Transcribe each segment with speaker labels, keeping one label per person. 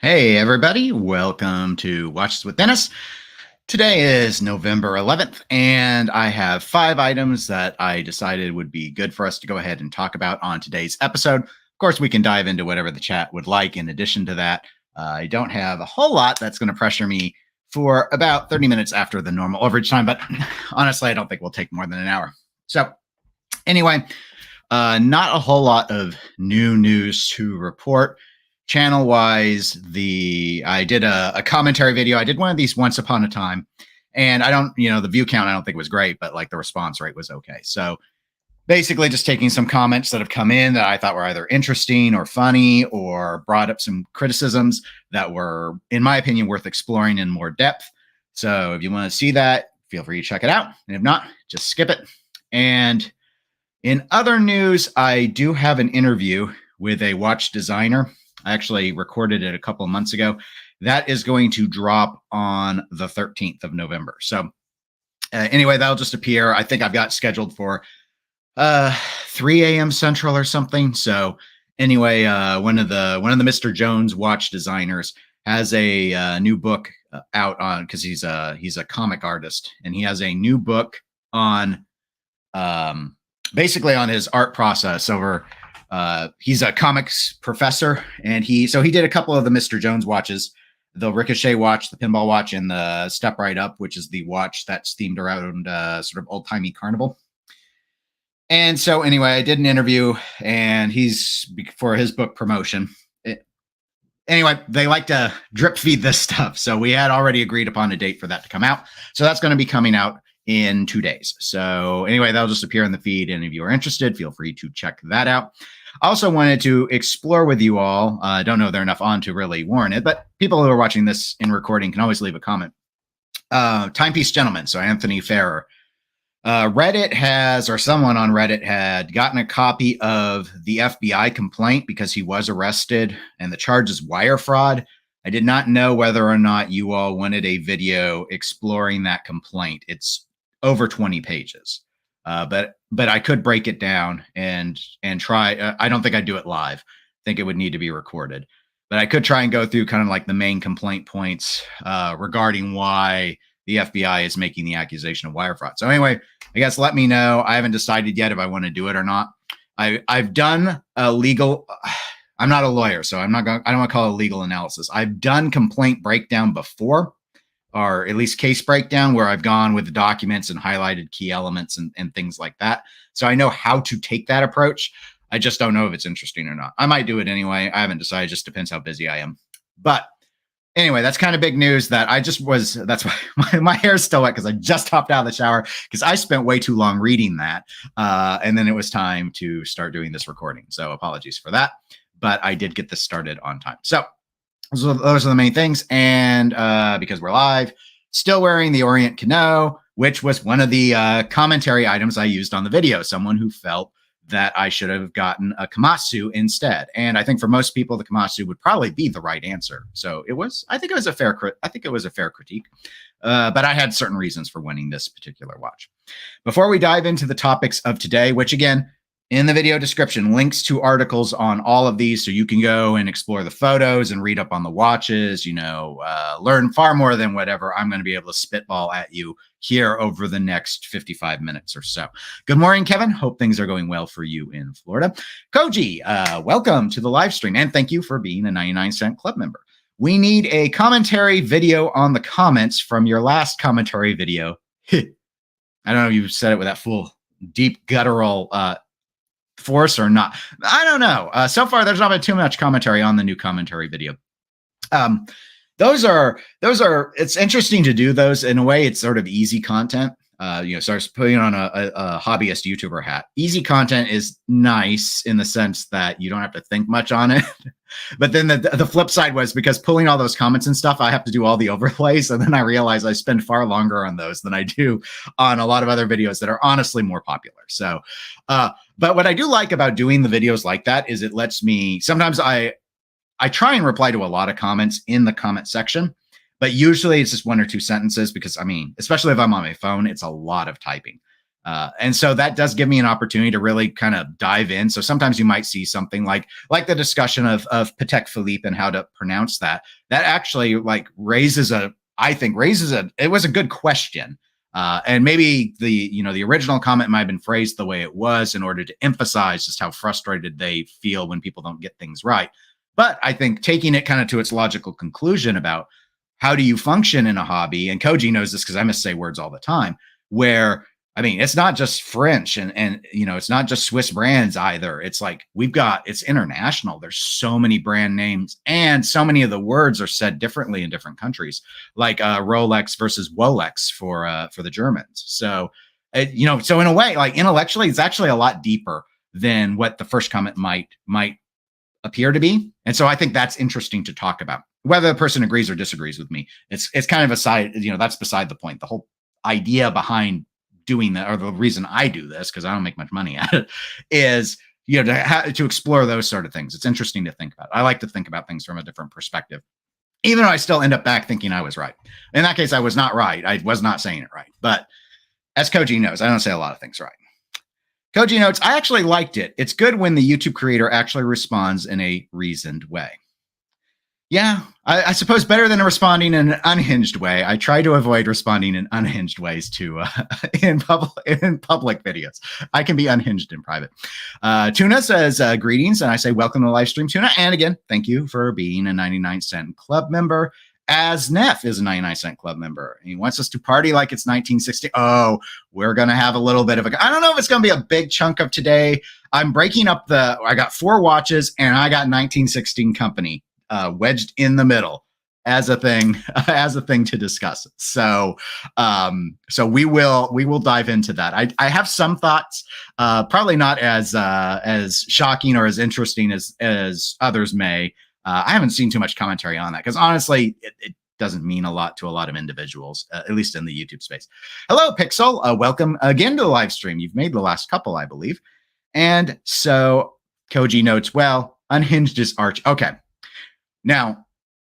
Speaker 1: Hey everybody, welcome to Watches with Dennis. Today is November 11th, and I have 5 items that I decided would be good for us to go ahead and talk about on today's episode. Of course, we can dive into whatever the chat would like. In addition to that, I don't have a whole lot that's going to pressure me for about 30 minutes after the normal overage time, but honestly, I don't think we'll take more than an hour. So anyway, not a whole lot of new news to report. Channel wise, I did a commentary video. I did one of these once upon a time, and I don't, the view count I don't think was great, but like the response rate was okay. So basically just taking some comments that have come in that I thought were either interesting or funny or brought up some criticisms that were, in my opinion, worth exploring in more depth. So if you want to see that, feel free to check it out. And if not, just skip it. And in other news, I do have an interview with a watch designer. I actually recorded it a couple of months ago. That is going to drop on the 13th of November. So anyway, that'll just appear. I think I've got scheduled for 3 a.m. Central or something. So anyway, one of the Mr. Jones watch designers has a new book out on, because he's a comic artist, and he has a new book on basically on his art process over. He's a comics professor, and he did a couple of the Mr. Jones watches, the Ricochet watch, the pinball watch, and the Step Right Up, which is the watch that's themed around sort of old-timey carnival. And so anyway, I did an interview, and he's for his book promotion. Anyway, they like to drip feed this stuff. So we had already agreed upon a date for that to come out. So that's going to be coming out in 2 days. So anyway, that'll just appear in the feed. And if you are interested, feel free to check that out. I also wanted to explore with you all. I don't know if they're enough on to really warrant it, but people who are watching this in recording can always leave a comment. Timepiece Gentleman, so Anthony Ferrer. Reddit has, or someone on Reddit had gotten a copy of the FBI complaint because he was arrested, and the charge is wire fraud. I did not know whether or not you all wanted a video exploring that complaint. It's over 20 pages. But I could break it down and try. I don't think I'd do it live. I think it would need to be recorded. But I could try and go through kind of like the main complaint points regarding why the FBI is making the accusation of wire fraud. So anyway, I guess let me know. I haven't decided yet if I want to do it or not. I've done a legal. I'm not a lawyer, so I don't want to call it a legal analysis. I've done complaint breakdown before, or at least case breakdown, where I've gone with the documents and highlighted key elements and things like that. So I know how to take that approach. I just don't know if it's interesting or not. I might do it anyway. I haven't decided. It just depends how busy I am. But anyway, that's kind of big news that that's why my hair's still wet, because I just hopped out of the shower because I spent way too long reading that. And then it was time to start doing this recording. So apologies for that. But I did get this started on time. So those are the main things. And because we're live, still wearing the Orient Cano, which was one of the commentary items I used on the video. Someone who felt that I should have gotten a Komatsu instead. And I think for most people, the Komatsu would probably be the right answer. So I think it was a fair critique. But I had certain reasons for winning this particular watch. Before we dive into the topics of today, which again, in the video description, links to articles on all of these, so you can go and explore the photos and read up on the watches, learn far more than whatever I'm going to be able to spitball at you here over the next 55 minutes or so. Good morning, Kevin. Hope things are going well for you in Florida. Koji, welcome to the live stream, and thank you for being a 99-cent club member. We need a commentary video on the comments from your last commentary video. I don't know if you said it with that full, deep, guttural force or not. I don't know. So far, there's not been too much commentary on the new commentary video. Those are, it's interesting to do those. In a way, it's sort of easy content. Starts putting on a hobbyist YouTuber hat. Easy content is nice in the sense that you don't have to think much on it. But then the flip side was, because pulling all those comments and stuff, I have to do all the overlays. And then I realize I spend far longer on those than I do on a lot of other videos that are honestly more popular. So, but what I do like about doing the videos like that is it lets me, sometimes I try and reply to a lot of comments in the comment section, but usually it's just 1 or 2 sentences because, especially if I'm on my phone, it's a lot of typing. And so that does give me an opportunity to really kind of dive in. So sometimes you might see something like the discussion of Patek Philippe and how to pronounce that. That actually like raises a it was a good question. And maybe the original comment might have been phrased the way it was in order to emphasize just how frustrated they feel when people don't get things right. But I think taking it kind of to its logical conclusion about how do you function in a hobby, and Koji knows this because I must say words all the time, where I mean, it's not just French and it's not just Swiss brands either. It's like it's international. There's so many brand names and so many of the words are said differently in different countries, like Rolex versus Wolex for the Germans. So, so in a way, like intellectually, it's actually a lot deeper than what the first comment might appear to be. And so I think that's interesting to talk about. Whether the person agrees or disagrees with me, it's kind of aside, that's beside the point. The whole idea behind doing that, or the reason I do this, because I don't make much money at it, is to explore those sort of things. It's interesting to think about. I like to think about things from a different perspective, even though I still end up back thinking I was right. In that case, I was not right. I was not saying it right. But as Koji knows, I don't say a lot of things right. Koji notes, I actually liked it. It's good when the YouTube creator actually responds in a reasoned way. Yeah, I suppose better than responding in an unhinged way. I try to avoid responding in unhinged ways to in public videos. I can be unhinged in private. Tuna says, greetings, and I say welcome to the live stream, Tuna. And again, thank you for being a 99-cent club member. As Neff is a 99-cent club member. He wants us to party like it's 1960. Oh, we're going to have a little bit of I don't know if it's going to be a big chunk of today. I'm breaking up I got 4 watches and I got 1916 Company wedged in the middle as a thing to discuss. So we will dive into that. I have some thoughts, probably not as shocking or as interesting as others may. I haven't seen too much commentary on that because honestly, it doesn't mean a lot to a lot of individuals, at least in the YouTube space. Hello, Pixel. Welcome again to the live stream. You've made the last couple, I believe. And so Koji notes, well, unhinged is Arch. Okay. Now,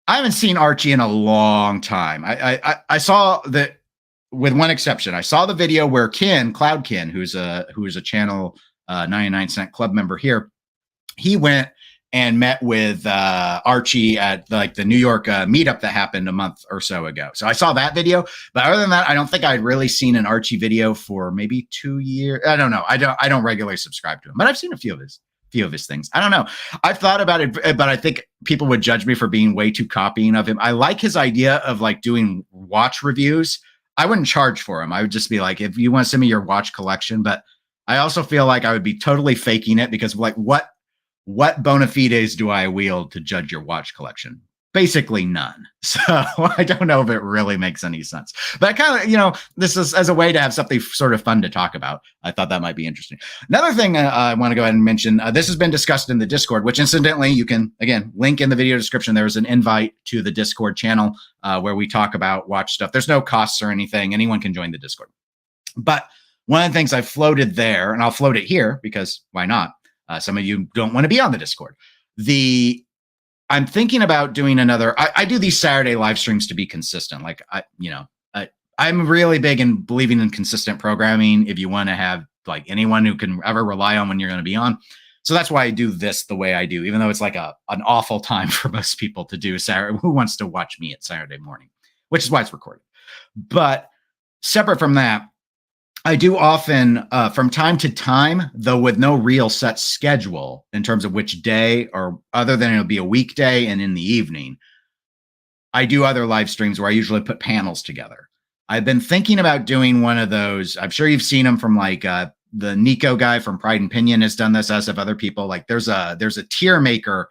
Speaker 1: I haven't seen Archie in a long time. I saw that, with one exception. I saw the video where Cloud Ken, who's a channel 99-cent club member here, he went and met with Archie at the New York meetup that happened a month or so ago. So I saw that video, but other than that, I don't think I'd really seen an Archie video for maybe 2 years. I don't know. I don't regularly subscribe to him, but I've seen a few of his things. I don't know. I've thought about it, but I think people would judge me for being way too copying of him. I like his idea of doing watch reviews. I wouldn't charge for him. I would just be like, if you want to send me your watch collection, but I also feel like I would be totally faking it because what bona fides do I wield to judge your watch collection? Basically none. So I don't know if it really makes any sense. But I kind of, this is as a way to have something sort of fun to talk about. I thought that might be interesting. Another thing I want to go ahead and mention, this has been discussed in the Discord, which incidentally, you can, again, link in the video description. There's an invite to the Discord channel where we talk about watch stuff. There's no costs or anything. Anyone can join the Discord. But one of the things I floated there, and I'll float it here because why not? Some of you don't want to be on the Discord. I'm thinking about doing another. I do these Saturday live streams to be consistent. I'm really big in believing in consistent programming. If you want to have anyone who can ever rely on when you're going to be on, so that's why I do this the way I do. Even though it's like an awful time for most people to do Saturday. Who wants to watch me at Saturday morning? Which is why it's recorded. But separate from that, I do often, from time to time, though with no real set schedule in terms of which day, or other than it'll be a weekday and in the evening, I do other live streams where I usually put panels together. I've been thinking about doing one of those. I'm sure you've seen them from the Nico guy from Pride and Pinion has done this, as have other people. There's a tier maker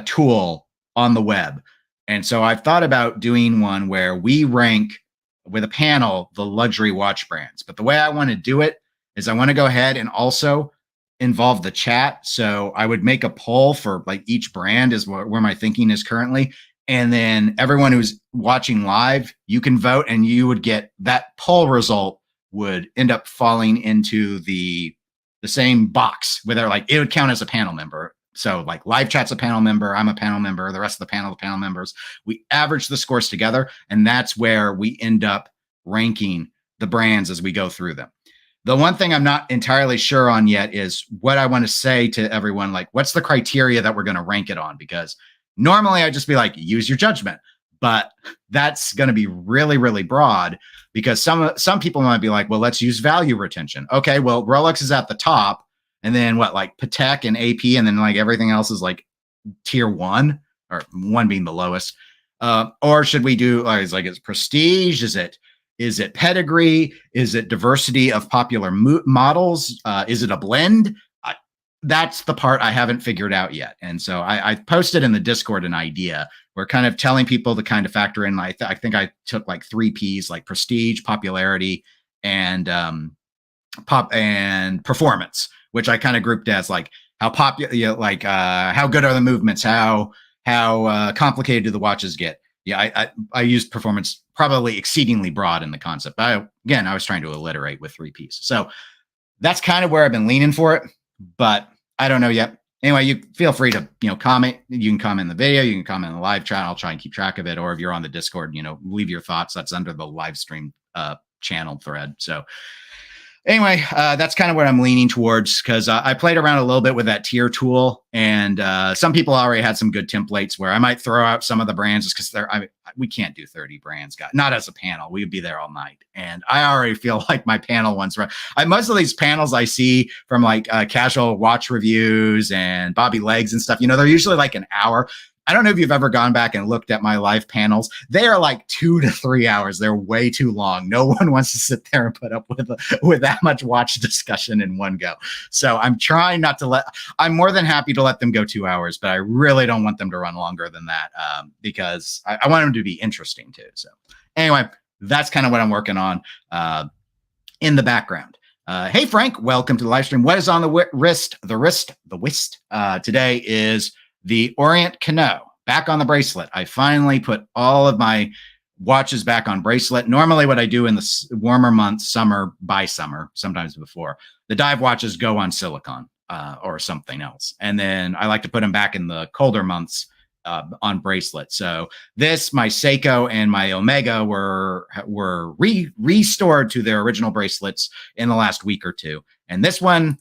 Speaker 1: tool on the web. And so I've thought about doing one where we rank with a panel, the luxury watch brands. But the way I want to do it is I want to go ahead and also involve the chat. So I would make a poll for each brand is where my thinking is currently. And then everyone who's watching live, you can vote and you would get that poll result would end up falling into the same box where it would count as a panel member. So live chat's a panel member, I'm a panel member, the rest of the panel members. We average the scores together, and that's where we end up ranking the brands as we go through them. The one thing I'm not entirely sure on yet is what I want to say to everyone. Like, what's the criteria that we're going to rank it on? Because normally I'd just be like, use your judgment. But that's going to be really, really broad because some people might be like, well, let's use value retention. Okay, well, Rolex is at the top. And then what, like Patek and AP, and then like everything else is like tier 1, or 1 being the lowest. Or should we do is it prestige? Is it pedigree? Is it diversity of popular models? Is it a blend? That's the part I haven't figured out yet. And so I posted in the Discord an idea. We're kind of telling people to kind of factor in. I think I took like 3 Ps, like prestige, popularity, and performance, which I kind of grouped as like how popular, like how good are the movements, how complicated do the watches get. Yeah, I used performance probably exceedingly broad in the concept. I was trying to alliterate with 3 Ps. So that's kind of where I've been leaning for it, but I don't know yet. Anyway, you feel free to, comment. You can comment in the video. You can comment in the live chat. I'll try and keep track of it. Or if you're on the Discord, leave your thoughts. That's under the live stream channel thread. So anyway, that's kind of what I'm leaning towards because I played around a little bit with that tier tool, and some people already had some good templates where I might throw out some of the brands just because we can't do 30 brands, not as a panel. We would be there all night, and I already feel like my panel ones. Most of these panels I see from like casual watch reviews and Bobby Legs and stuff. They're usually like an hour. I don't know if you've ever gone back and looked at my live panels. They are like 2 to 3 hours. They're way too long. No one wants to sit there and put up with that much watch discussion in one go. So I'm trying not to I'm more than happy to let them go 2 hours, but I really don't want them to run longer than that because I want them to be interesting too. So anyway, that's kind of what I'm working on in the background. Hey, Frank, welcome to the live stream. What is on the wrist? Today is the Orient Cano, back on the bracelet. I finally put all of my watches back on bracelet. Normally what I do in the warmer months, summer, sometimes before, the dive watches go on silicone or something else. And then I like to put them back in the colder months on bracelet. So my Seiko and my Omega were restored to their original bracelets in the last week or two. And this one,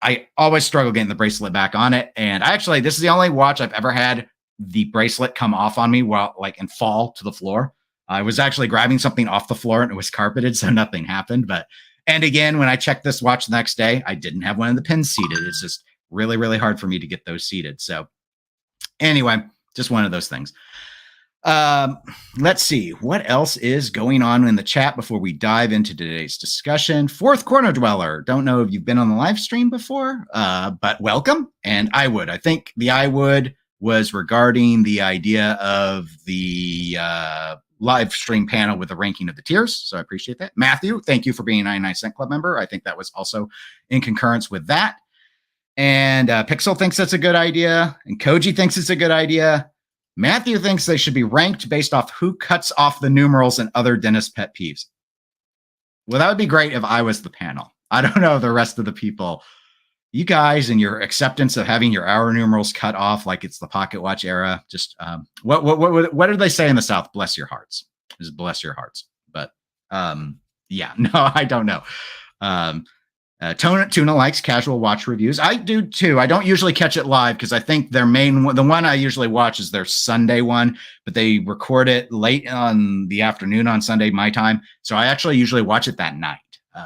Speaker 1: I always struggle getting the bracelet back on it. And this is the only watch I've ever had the bracelet come off on me and fall to the floor. I was actually grabbing something off the floor and it was carpeted, so nothing happened. And again, when I checked this watch the next day, I didn't have one of the pins seated. It's just really, really hard for me to get those seated. So anyway, just one of those things. Let's see what else is going on in the chat before we dive into today's discussion. Fourth Corner Dweller. Don't know if you've been on the live stream before, but welcome. And I think the I would was regarding the idea of the live stream panel with the ranking of the tiers. So I appreciate that. Matthew, thank you for being a 99-cent club member. I think that was also in concurrence with that. And Pixel thinks that's a good idea. And Koji thinks it's a good idea. Matthew thinks they should be ranked based off who cuts off the numerals and other dentist pet peeves. Well, that would be great if I was the panel. I don't know the rest of the people. You guys and your acceptance of having your hour numerals cut off like it's the pocket watch era. Just what did they say in the South? Bless your hearts. Just bless your hearts. But yeah, no, I don't know. Tuna likes casual watch reviews. I do too. I don't usually catch it live because I think the one I usually watch is their Sunday one, but they record it late on the afternoon on Sunday, my time. So I actually usually watch it that night.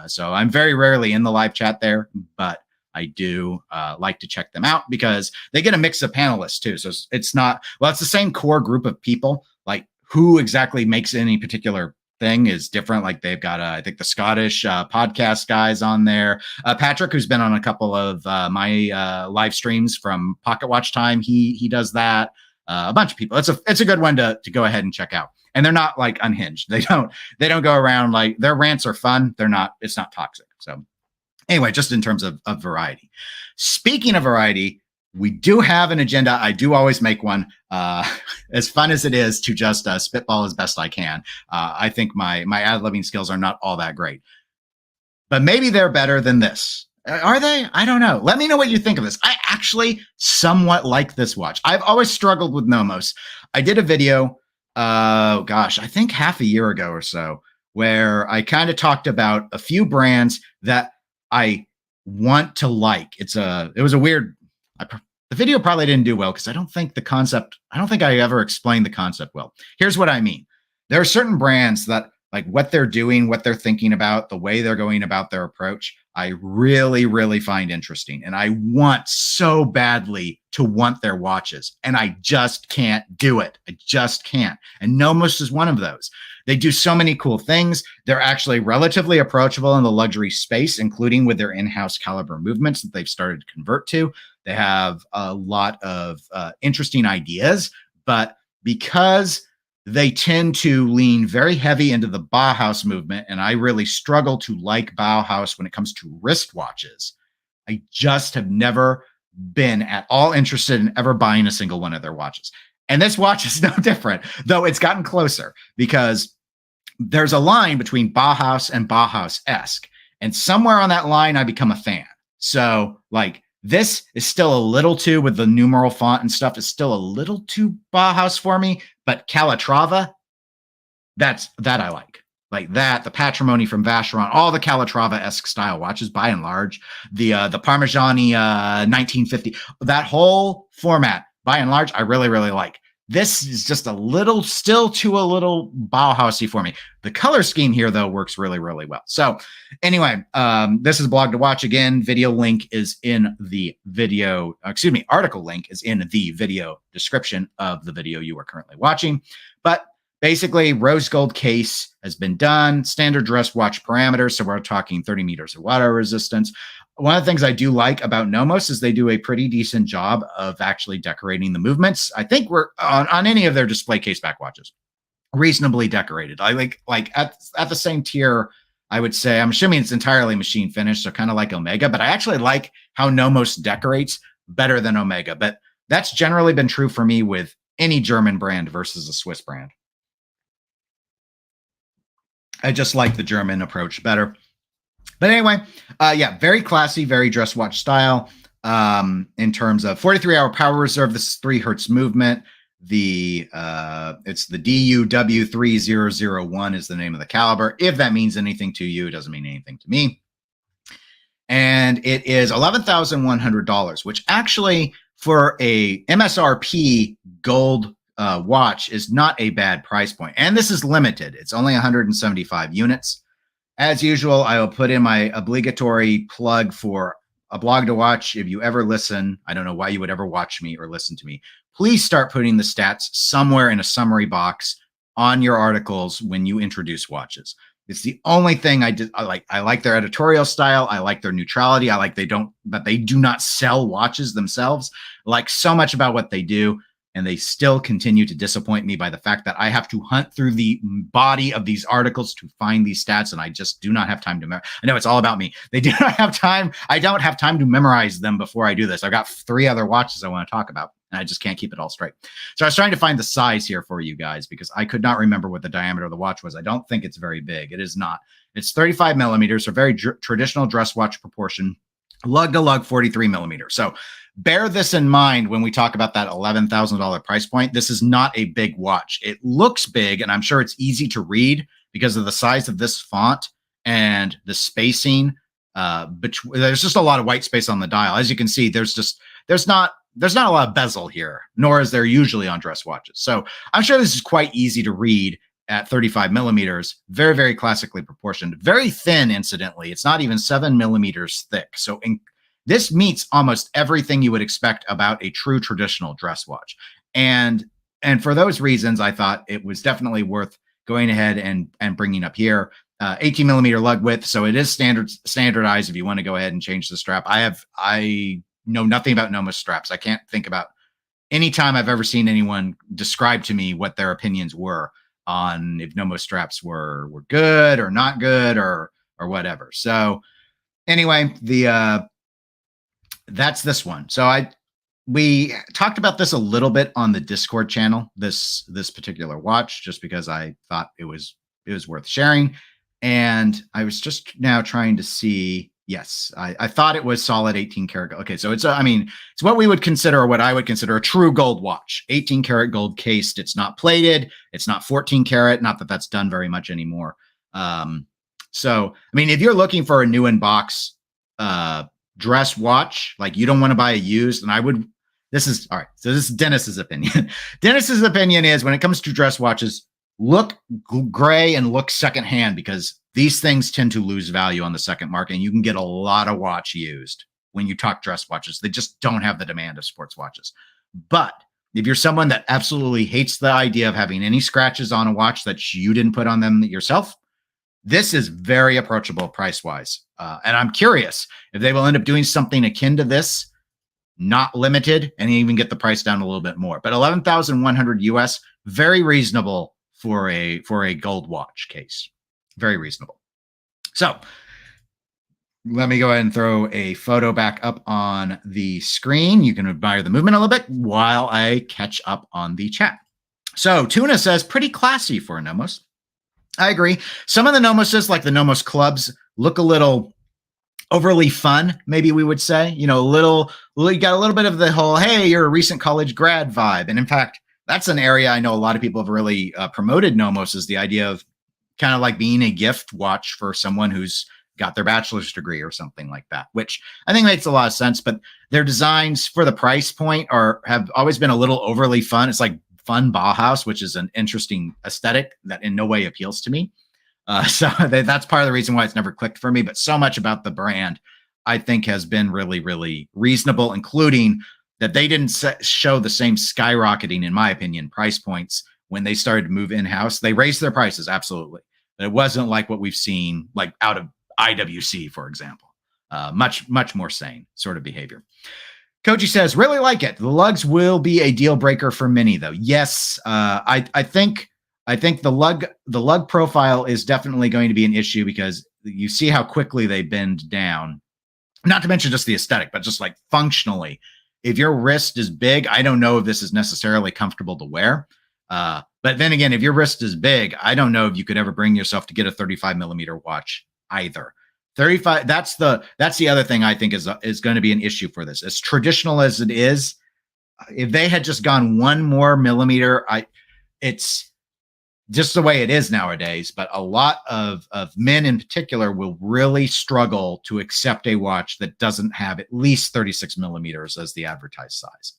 Speaker 1: So I'm very rarely in the live chat there, but I do like to check them out because they get a mix of panelists too. So it's the same core group of people. Like who exactly makes any particular thing is different. Like they've got, I think the Scottish podcast guys on there. Patrick, who's been on a couple of my live streams from Pocket Watch Time. He does that. A bunch of people. It's a good one to go ahead and check out. And they're not like unhinged. They don't go around like their rants are fun. It's not toxic. So anyway, just in terms of variety. Speaking of variety, we do have an agenda. I do always make one. As fun as it is to just spitball as best I can. I think my ad-libbing skills are not all that great. But maybe they're better than this. Are they? I don't know. Let me know what you think of this. I actually somewhat like this watch. I've always struggled with NOMOS. I did a video, I think half a year ago or so, where I kind of talked about a few brands that I want to like. It was a weird. The video probably didn't do well because I don't think I ever explained the concept well. Here's what I mean. There are certain brands that, like, what they're doing, what they're thinking about, the way they're going about their approach, I really, really find interesting. And I want so badly to want their watches. And I just can't do it. I just can't. And NOMOS is one of those. They do so many cool things. They're actually relatively approachable in the luxury space, including with their in-house caliber movements that they've started to convert to. They have a lot of interesting ideas, but because they tend to lean very heavy into the Bauhaus movement, and I really struggle to like Bauhaus when it comes to wristwatches, I just have never been at all interested in ever buying a single one of their watches. And this watch is no different, though it's gotten closer because there's a line between Bauhaus and Bauhaus-esque. And somewhere on that line, I become a fan. So, like, this is still a little too, with the numeral font and stuff, is still a little too Bauhaus for me. But Calatrava, that I like. Like that, the Patrimony from Vacheron, all the Calatrava-esque style watches, by and large. The Parmigiani 1950, that whole format, by and large, I really, really like. This is just a little Bauhausy for me. The color scheme here, though, works really, really well. So anyway, this is a blog to watch. Again, article link is in the video description of the video you are currently watching. But basically, rose gold case has been done, standard dress watch parameters. So we're talking 30 meters of water resistance. One of the things I do like about NOMOS is they do a pretty decent job of actually decorating the movements. I think we're on any of their display case back watches, reasonably decorated. I like at the same tier, I would say, I'm assuming it's entirely machine finished, so kind of like Omega, but I actually like how NOMOS decorates better than Omega. But that's generally been true for me with any German brand versus a Swiss brand. I just like the German approach better. But anyway, yeah, very classy, very dress watch style. In terms of 43-hour power reserve, this is 3 hertz movement. It's the DUW3001 is the name of the caliber. If that means anything to you, it doesn't mean anything to me. And it is $11,100, which actually for a MSRP gold watch is not a bad price point. And this is limited. It's only 175 units. As usual, I will put in my obligatory plug for a blog to watch. If you ever listen, I don't know why you would ever watch me or listen to me. Please start putting the stats somewhere in a summary box on your articles when you introduce watches. It's the only thing I like. I like their editorial style. I like their neutrality. I like they do not sell watches themselves. I like so much about what they do. And they still continue to disappoint me by the fact that I have to hunt through the body of these articles to find these stats, and I just do not have time to I know it's all about me. They do not have time. I don't have time to memorize them before I do this. I've got 3 other watches I want to talk about, and I just can't keep it all straight. So I was trying to find the size here for you guys because I could not remember what the diameter of the watch was. I don't think it's very big. It is not. It's 35 millimeters, so very traditional dress watch proportion, lug to lug 43 millimeters. So bear this in mind when we talk about that $11,000 price point. This is not a big watch. It looks big, and I'm sure it's easy to read because of the size of this font and the spacing. There's just a lot of white space on the dial. As you can see, there's not a lot of bezel here, nor is there usually on dress watches. So I'm sure this is quite easy to read at 35 millimeters. Very, very classically proportioned. Very thin, incidentally. It's not even 7 millimeters thick. So this meets almost everything you would expect about a true traditional dress watch. And for those reasons, I thought it was definitely worth going ahead and bringing up here. 18 millimeter lug width. So it is standardized if you want to go ahead and change the strap. I know nothing about NOMOS straps. I can't think about any time I've ever seen anyone describe to me what their opinions were on if NOMOS straps were good or not good or whatever. So anyway, that's this one. So we talked about this a little bit on the Discord channel, this particular watch, just because I thought it was worth sharing. And I was just now trying to see. Yes, I thought it was solid 18 karat. Okay, so it's what we would consider, or what I would consider, a true gold watch. 18 karat gold cased. It's not plated. It's not 14 karat. Not that that's done very much anymore. So I mean, if you're looking for a new in box dress watch, like you don't want to buy a used, and I would, this is all right. So this is Dennis's opinion. Dennis's opinion is when it comes to dress watches, look gray and look secondhand, because these things tend to lose value on the second market, and you can get a lot of watch used when you talk dress watches. They just don't have the demand of sports watches. But if you're someone that absolutely hates the idea of having any scratches on a watch that you didn't put on them yourself, this is very approachable price-wise. And I'm curious if they will end up doing something akin to this, not limited, and even get the price down a little bit more. But 11,100 US, very reasonable for a gold watch case. Very reasonable. So let me go ahead and throw a photo back up on the screen. You can admire the movement a little bit while I catch up on the chat. So Tuna says, pretty classy for a NOMOS. I agree. Some of the NOMOSes, like the NOMOS clubs, look a little overly fun, maybe we would say. You know, you got a little bit of the whole, hey, you're a recent college grad vibe. And in fact, that's an area I know a lot of people have really promoted NOMOS, is the idea of kind of like being a gift watch for someone who's got their bachelor's degree or something like that, which I think makes a lot of sense. But their designs for the price point have always been a little overly fun. It's like fun Bauhaus, which is an interesting aesthetic that in no way appeals to me. So that's part of the reason why it's never clicked for me. But so much about the brand, I think, has been really, really reasonable, including that they didn't show the same skyrocketing, in my opinion, price points when they started to move in-house. They raised their prices, absolutely. But it wasn't like what we've seen like out of IWC, for example. Much more sane sort of behavior. Koji says, really like it. The lugs will be a deal breaker for many, though. Yes, I think the lug profile is definitely going to be an issue, because you see how quickly they bend down. Not to mention just the aesthetic, but just like functionally. If your wrist is big, I don't know if this is necessarily comfortable to wear. But then again, if your wrist is big, I don't know if you could ever bring yourself to get a 35 millimeter watch either. 35. That's the other thing I think is going to be an issue for this. As traditional as it is, if they had just gone one more millimeter, it's just the way it is nowadays. But a lot of men in particular will really struggle to accept a watch that doesn't have at least 36 millimeters as the advertised size.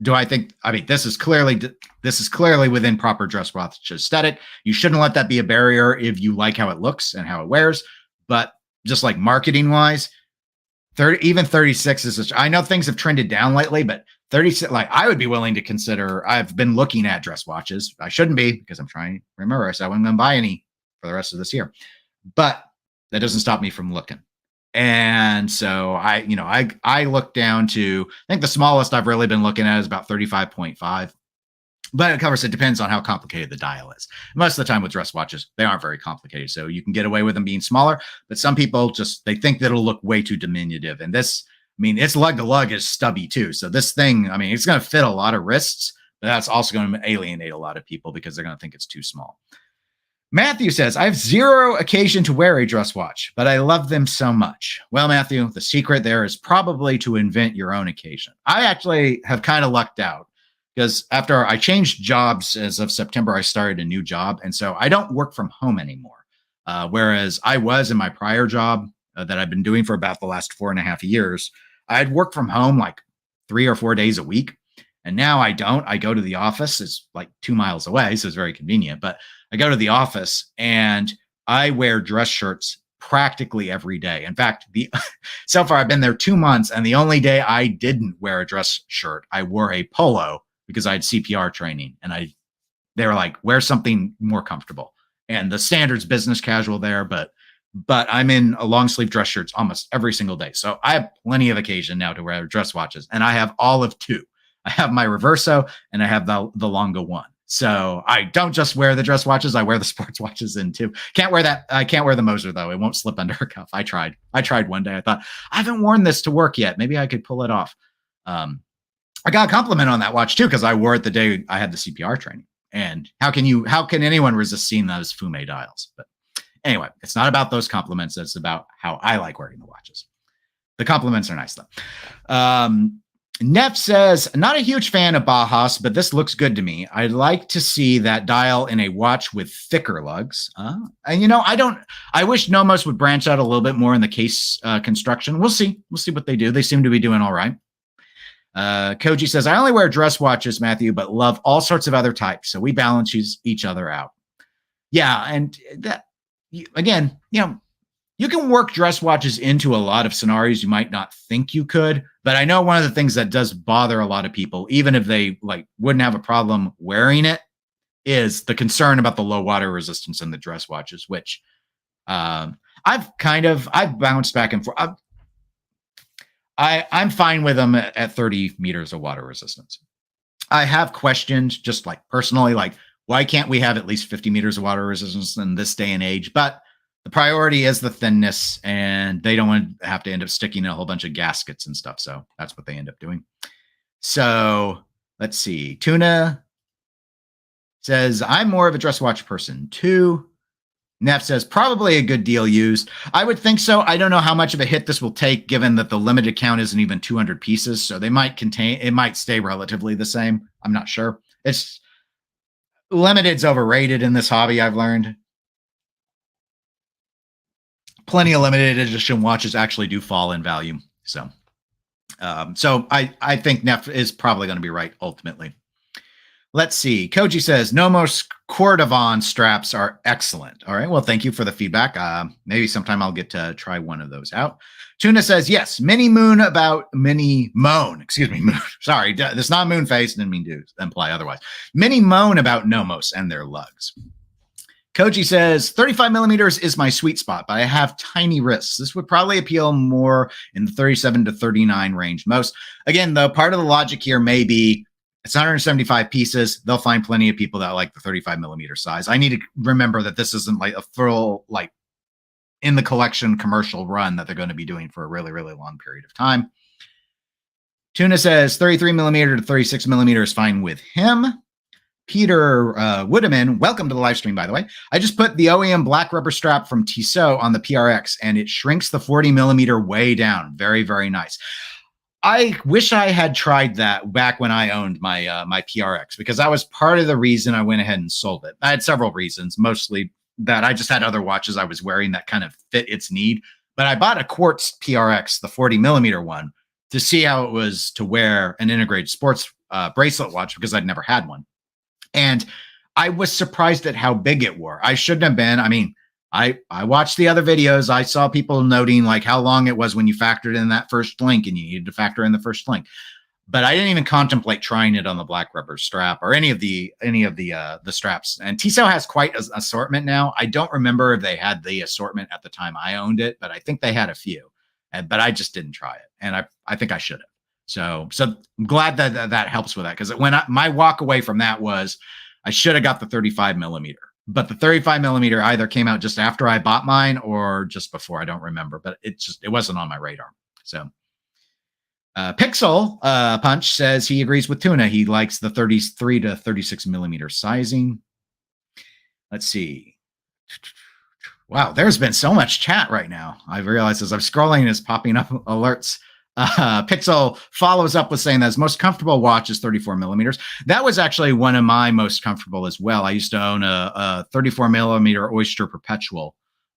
Speaker 1: Do I think? I mean, this is clearly within proper dress watch aesthetic. You shouldn't let that be a barrier if you like how it looks and how it wears. But just like marketing wise, even 36 is. I know things have trended down lately, but 36, like I would be willing to consider. I've been looking at dress watches. I shouldn't be, because I'm trying to remember. I said I wasn't going to buy any for the rest of this year, but that doesn't stop me from looking. And so I look down to, I think the smallest I've really been looking at is about 35.5. But of course, it depends on how complicated the dial is. Most of the time with dress watches, they aren't very complicated. So you can get away with them being smaller. But some people they think that it'll look way too diminutive. And this, I mean, its lug to lug is stubby too. So this thing, I mean, it's going to fit a lot of wrists, but that's also going to alienate a lot of people because they're going to think it's too small. Matthew says, I have zero occasion to wear a dress watch, but I love them so much. Well, Matthew, the secret there is probably to invent your own occasion. I actually have kind of lucked out, because after I changed jobs as of September, I started a new job. And so I don't work from home anymore. Whereas I was in my prior job that I've been doing for about the last 4.5 years, I'd work from home like 3 or 4 days a week. And now I don't. I go to the office. It's like 2 miles away, so it's very convenient. But I go to the office and I wear dress shirts practically every day. In fact, so far I've been there 2 months, and the only day I didn't wear a dress shirt, I wore a polo because I had CPR training, and they were like, wear something more comfortable. And the standard's business casual there, but I'm in a long sleeve dress shirts almost every single day. So I have plenty of occasion now to wear dress watches, and I have all of two. I have my Reverso and I have the Longo one. So I don't just wear the dress watches, I wear the sports watches in too. Can't wear that. I can't wear the Moser though. It won't slip under a cuff. I tried one day. I thought, I haven't worn this to work yet. Maybe I could pull it off. I got a compliment on that watch too, because I wore it the day I had the CPR training. And how can anyone resist seeing those Fume dials? But anyway, it's not about those compliments. It's about how I like wearing the watches. The compliments are nice though. Neff says, not a huge fan of Bajas, but this looks good to me. I'd like to see that dial in a watch with thicker lugs. And I wish Nomos would branch out a little bit more in the case construction. We'll see. We'll see what they do. They seem to be doing all right. Koji says, I only wear dress watches, Matthew, but love all sorts of other types. So we balance each other out. Yeah. And that, again, you can work dress watches into a lot of scenarios you might not think you could. But I know one of the things that does bother a lot of people, even if they wouldn't have a problem wearing it, is the concern about the low water resistance in the dress watches, which I've bounced back and forth. I'm fine with them at 30 meters of water resistance. I have questioned just personally, why can't we have at least 50 meters of water resistance in this day and age? But the priority is the thinness, and they don't want to have to end up sticking in a whole bunch of gaskets and stuff. So that's what they end up doing. So let's see. Tuna says, I'm more of a dress watch person too. Neff says, probably a good deal used. I would think so. I don't know how much of a hit this will take, given that the limited count isn't even 200 pieces. So it might stay relatively the same. I'm not sure. It's limited's overrated in this hobby, I've learned. Plenty of limited edition watches actually do fall in value. So I think Neff is probably going to be right ultimately. Let's see. Koji says, Nomos Cordovan straps are excellent. All right. Well, thank you for the feedback. Maybe sometime I'll get to try one of those out. Tuna says, yes, moan. Excuse me. Moon. Sorry. That's not moon face. Didn't mean to imply otherwise. Many moan about Nomos and their lugs. Koji says, 35 millimeters is my sweet spot, but I have tiny wrists. This would probably appeal more in the 37 to 39 range most. Again, though, part of the logic here may be it's 175 pieces. They'll find plenty of people that like the 35 millimeter size. I need to remember that this isn't a full, in the collection commercial run that they're going to be doing for a really, really long period of time. Tuna says 33 millimeter to 36 millimeter is fine with him. Peter Woodeman, welcome to the live stream, by the way. I just put the OEM black rubber strap from Tissot on the PRX, and it shrinks the 40 millimeter way down. Very, very nice. I wish I had tried that back when I owned my my PRX, because that was part of the reason I went ahead and sold it. I had several reasons, mostly that I just had other watches I was wearing that kind of fit its need. But I bought a quartz PRX, the 40 millimeter one, to see how it was to wear an integrated sports bracelet watch, because I'd never had one. And I was surprised at how big it were. I shouldn't have been. I mean, I watched the other videos. I saw people noting how long it was when you factored in that first link, and you needed to factor in the first link. But I didn't even contemplate trying it on the black rubber strap or any of the straps. And Tissot has quite an assortment now. I don't remember if they had the assortment at the time I owned it, but I think they had a few. But I just didn't try it, and I think I should have. So I'm glad that helps with that, because my walk away from that was I should have got the 35 millimeter, but the 35 millimeter either came out just after I bought mine or just before. I don't remember, but it wasn't on my radar. So Pixel Punch says he agrees with Tuna. He likes the 33 to 36 millimeter sizing. Let's see. Wow, there's been so much chat right now. I've realized as I'm scrolling, it's popping up alerts. Pixel follows up with saying that his most comfortable watch is 34 millimeters. That was actually one of my most comfortable as well. I used to own a 34 millimeter Oyster Perpetual,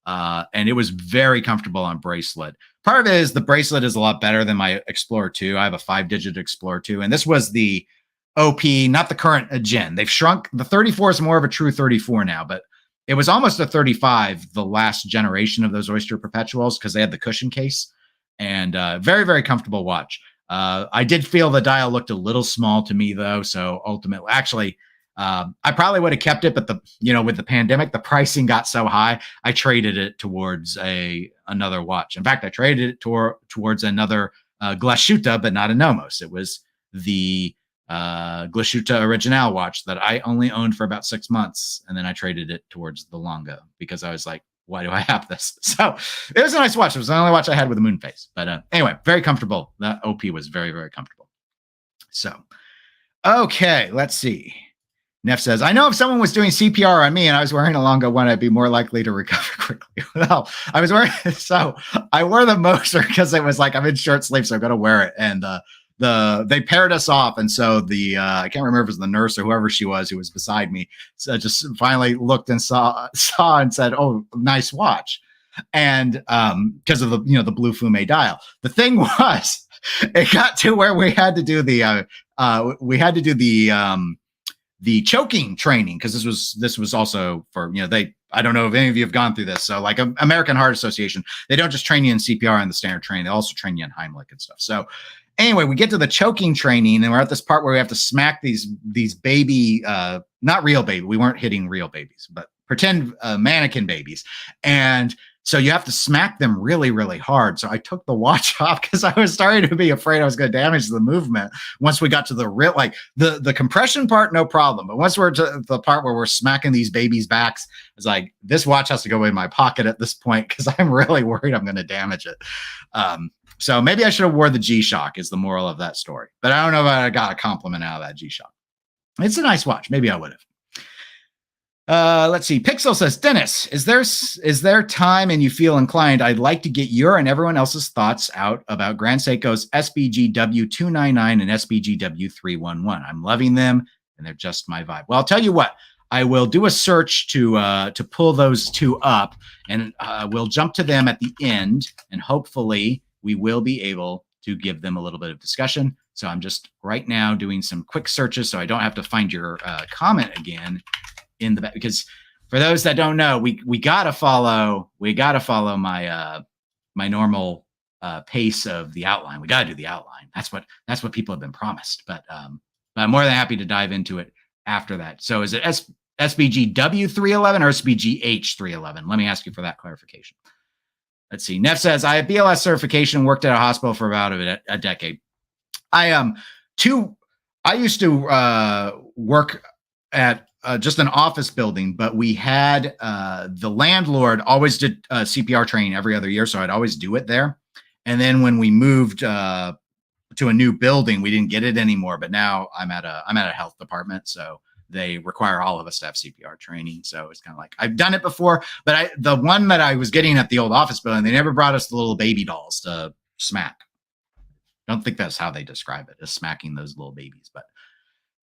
Speaker 1: and it was very comfortable on bracelet. Part of it is the bracelet is a lot better than my Explorer 2. I have a 5-digit Explorer 2, and this was the OP, not the current gen. They've shrunk. The 34 is more of a true 34 now, but it was almost a 35, the last generation of those Oyster Perpetuals, because they had the cushion case. And very, very comfortable watch. I did feel the dial looked a little small to me, though. So ultimately, actually, I probably would have kept it, but with the pandemic, the pricing got so high, I traded it towards another watch. In fact, I traded it towards another Glashütte, but not a Nomos. It was the Glashütte Original watch that I only owned for about 6 months, and then I traded it towards the Longa, because I was like, why do I have this? So it was a nice watch. It was the only watch I had with a moon face. But anyway, very comfortable. That OP was very, very comfortable. So, okay, let's see. Neff says, I know if someone was doing CPR on me and I was wearing a Longa one, I'd be more likely to recover quickly. Well, I wore the Moser because it was I'm in short sleeve, so I'm going to wear it. And they paired us off, and so the I can't remember if it was the nurse or whoever she was who was beside me, so just finally looked and saw and said, "Oh, nice watch," and because of the blue fume dial. The thing was, it got to where we had to do the choking training, because this was also for, I don't know if any of you have gone through this. So like American Heart Association, they don't just train you in CPR and the standard training, they also train you in Heimlich and stuff. So anyway, we get to the choking training, and we're at this part where we have to smack these baby, not real baby, we weren't hitting real babies, but pretend mannequin babies. And so you have to smack them really, really hard. So I took the watch off because I was starting to be afraid I was going to damage the movement. Once we got to the real, like the compression part, no problem. But once we're to the part where we're smacking these babies' backs, it's like, this watch has to go in my pocket at this point because I'm really worried I'm going to damage it. So maybe I should have wore the G-Shock is the moral of that story. But I don't know if I got a compliment out of that G-Shock. It's a nice watch. Maybe I would have. Let's see. Pixel says, Dennis, is there time and you feel inclined? I'd like to get your and everyone else's thoughts out about Grand Seiko's SBGW299 and SBGW311. I'm loving them, and they're just my vibe. Well, I'll tell you what. I will do a search to pull those two up, and we'll jump to them at the end, and hopefully we will be able to give them a little bit of discussion. So I'm just right now doing some quick searches so I don't have to find your comment again in the back, because for those that don't know, we gotta follow my my normal pace of the outline. We gotta do the outline. That's what people have been promised. But I'm more than happy to dive into it after that. So is it SBGW311 or SBGH311? Let me ask you for that clarification. Let's see. Neff says, I have BLS certification, worked at a hospital for about a decade. I used to work at just an office building, but we had the landlord always did CPR training every other year, so I'd always do it there. And then when we moved to a new building, we didn't get it anymore. But now I'm at a health department, so they require all of us to have CPR training. So it's kind of like, I've done it before, but the one that I was getting at the old office building, they never brought us the little baby dolls to smack. I don't think that's how they describe it, as smacking those little babies, but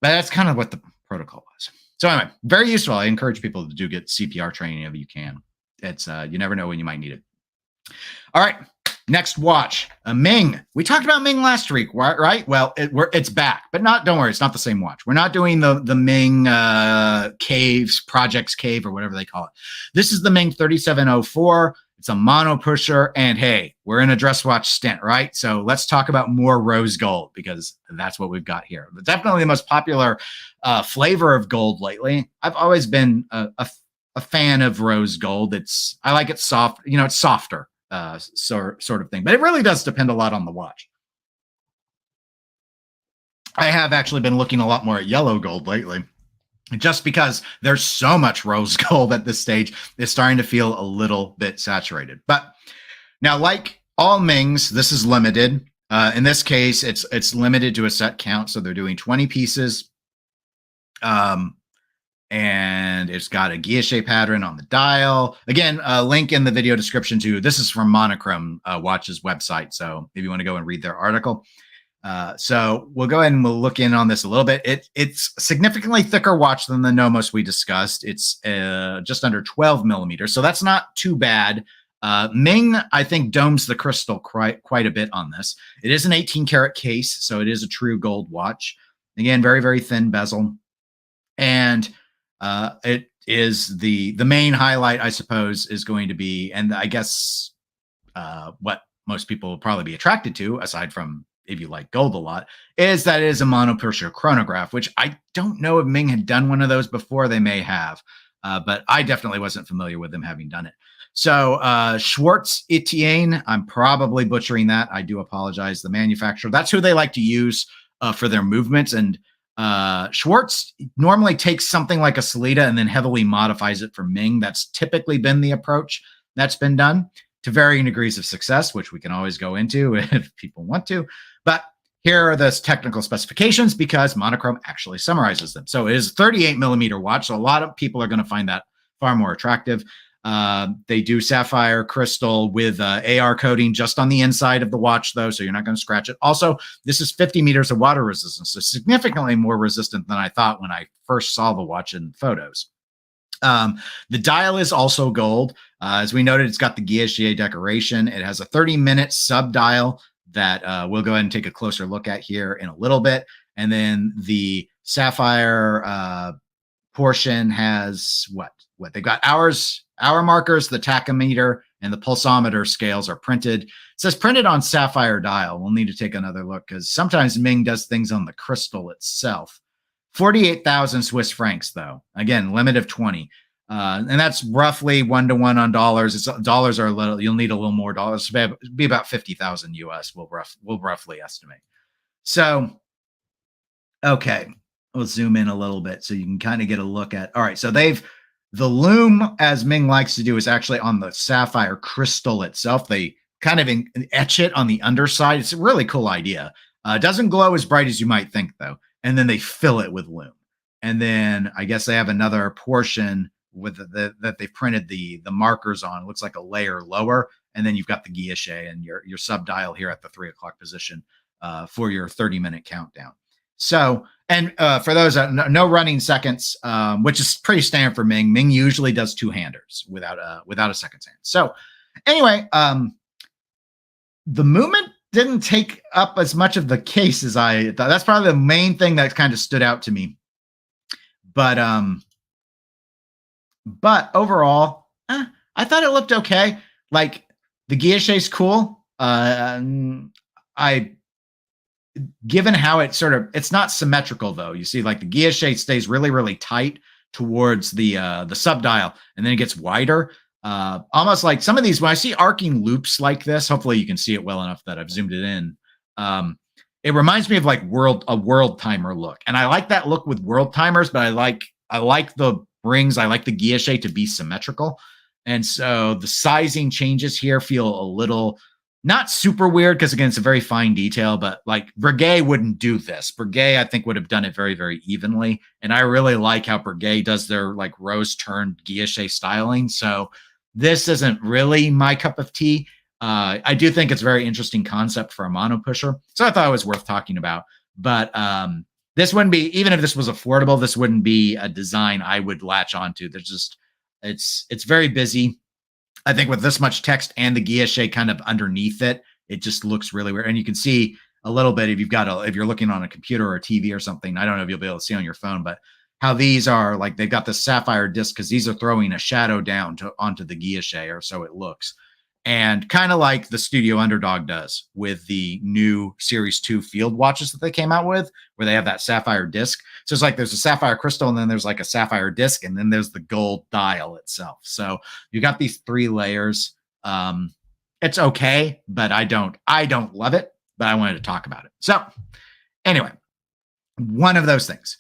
Speaker 1: that's kind of what the protocol was. So anyway, very useful. I encourage people to get CPR training if you can. It's you never know when you might need it. All right, next watch, a Ming. We talked about Ming last week, right? Well, it's back, but don't worry, it's not the same watch. We're not doing the Ming Projects Cave, or whatever they call it. This is the Ming 3704. It's a mono pusher, and hey, we're in a dress watch stint, right? So let's talk about more rose gold, because that's what we've got here. But definitely the most popular flavor of gold lately. I've always been a fan of rose gold. I like it soft, it's softer, sort of thing. But it really does depend a lot on the watch. I have actually been looking a lot more at yellow gold lately, just because there's so much rose gold at this stage. It's starting to feel a little bit saturated. But now, like all Mings, this is limited. In this case, it's limited to a set count, so they're doing 20 pieces. And it's got a guilloche pattern on the dial. Again, a link in the video description too. This is from Monochrome Watch's website, so if you want to go and read their article. So we'll go ahead and we'll look in on this a little bit. It's significantly thicker watch than the NOMOS we discussed. It's just under 12 millimeters, so that's not too bad. Ming, I think, domes the crystal quite a bit on this. It is an 18 karat case, so it is a true gold watch. Again, very, very thin bezel. And it is the main highlight, I suppose, is going to be, and I guess what most people will probably be attracted to, aside from if you like gold a lot, is that it is a monopusher chronograph, which I don't know if Ming had done one of those before. They may have, but I definitely wasn't familiar with them having done it. So Schwartz Etienne, I'm probably butchering that. I do apologize. The manufacturer, that's who they like to use for their movements. And Schwartz normally takes something like a Salida and then heavily modifies it for Ming. That's typically been the approach that's been done, to varying degrees of success, which we can always go into if people want to. But here are the technical specifications, because Monochrome actually summarizes them. So it is a 38 millimeter watch, so a lot of people are going to find that far more attractive. They do sapphire crystal with AR coating just on the inside of the watch, though, so you're not going to scratch it. Also, this is 50 meters of water resistance, so significantly more resistant than I thought when I first saw the watch in photos. The dial is also gold. As we noted, it's got the guilloche decoration. It has a 30-minute sub-dial that we'll go ahead and take a closer look at here in a little bit. And then the sapphire portion has what they've got hour markers, the tachometer, and the pulsometer scales are printed. It says printed on sapphire dial. We'll need to take another look because sometimes Ming does things on the crystal itself. 48,000 Swiss francs, though. Again, limit of 20. And that's roughly 1-to-1 on dollars. Dollars are a little, you'll need a little more dollars. It'll be about 50,000 US, we'll roughly estimate. So, okay, we'll zoom in a little bit so you can kind of get a look at, all right, so the lume, as Ming likes to do, is actually on the sapphire crystal itself. They kind of etch it on the underside. It's a really cool idea. It doesn't glow as bright as you might think, though. And then they fill it with lume. And then I guess they have another portion with that they've printed the markers on. It looks like a layer lower. And then you've got the guilloche and your sub-dial here at the 3 o'clock position for your 30-minute countdown. So, and for those that no running seconds, which is pretty standard for Ming. Ming usually does two-handers without a seconds hand. So anyway, the movement didn't take up as much of the case as I thought. That's probably the main thing that kind of stood out to me. But overall, I thought it looked okay. Like the guilloche is cool. Given how it's not symmetrical though. You see, like the guilloche stays really, really tight towards the sub-dial, and then it gets wider. Almost like some of these, when I see arcing loops like this, hopefully you can see it well enough that I've zoomed it in. It reminds me of like a world timer look. And I like that look with world timers, but I like the rings. I like the guilloche to be symmetrical. And so the sizing changes here feel a little not super weird because, again, it's a very fine detail, but like Breguet wouldn't do this. Breguet, I think, would have done it very, very evenly. And I really like how Breguet does their like rose-turned guilloche styling. So this isn't really my cup of tea. I do think it's a very interesting concept for a mono pusher. So I thought it was worth talking about. But this wouldn't be, even if this was affordable, this wouldn't be a design I would latch onto. There's just, it's very busy. I think with this much text and the guilloche kind of underneath it, it just looks really weird. And you can see a little bit if you're looking on a computer or a TV or something. I don't know if you'll be able to see on your phone, but how these are like, they've got the sapphire disc because these are throwing a shadow down onto the guilloche, or so it looks. And kind of like the Studio Underdog does with the new Series 2 field watches that they came out with, where they have that sapphire disc. So it's like there's a sapphire crystal, and then there's like a sapphire disc, and then there's the gold dial itself. So you got these 3 layers. It's okay, but I don't love it, but I wanted to talk about it. So anyway, one of those things.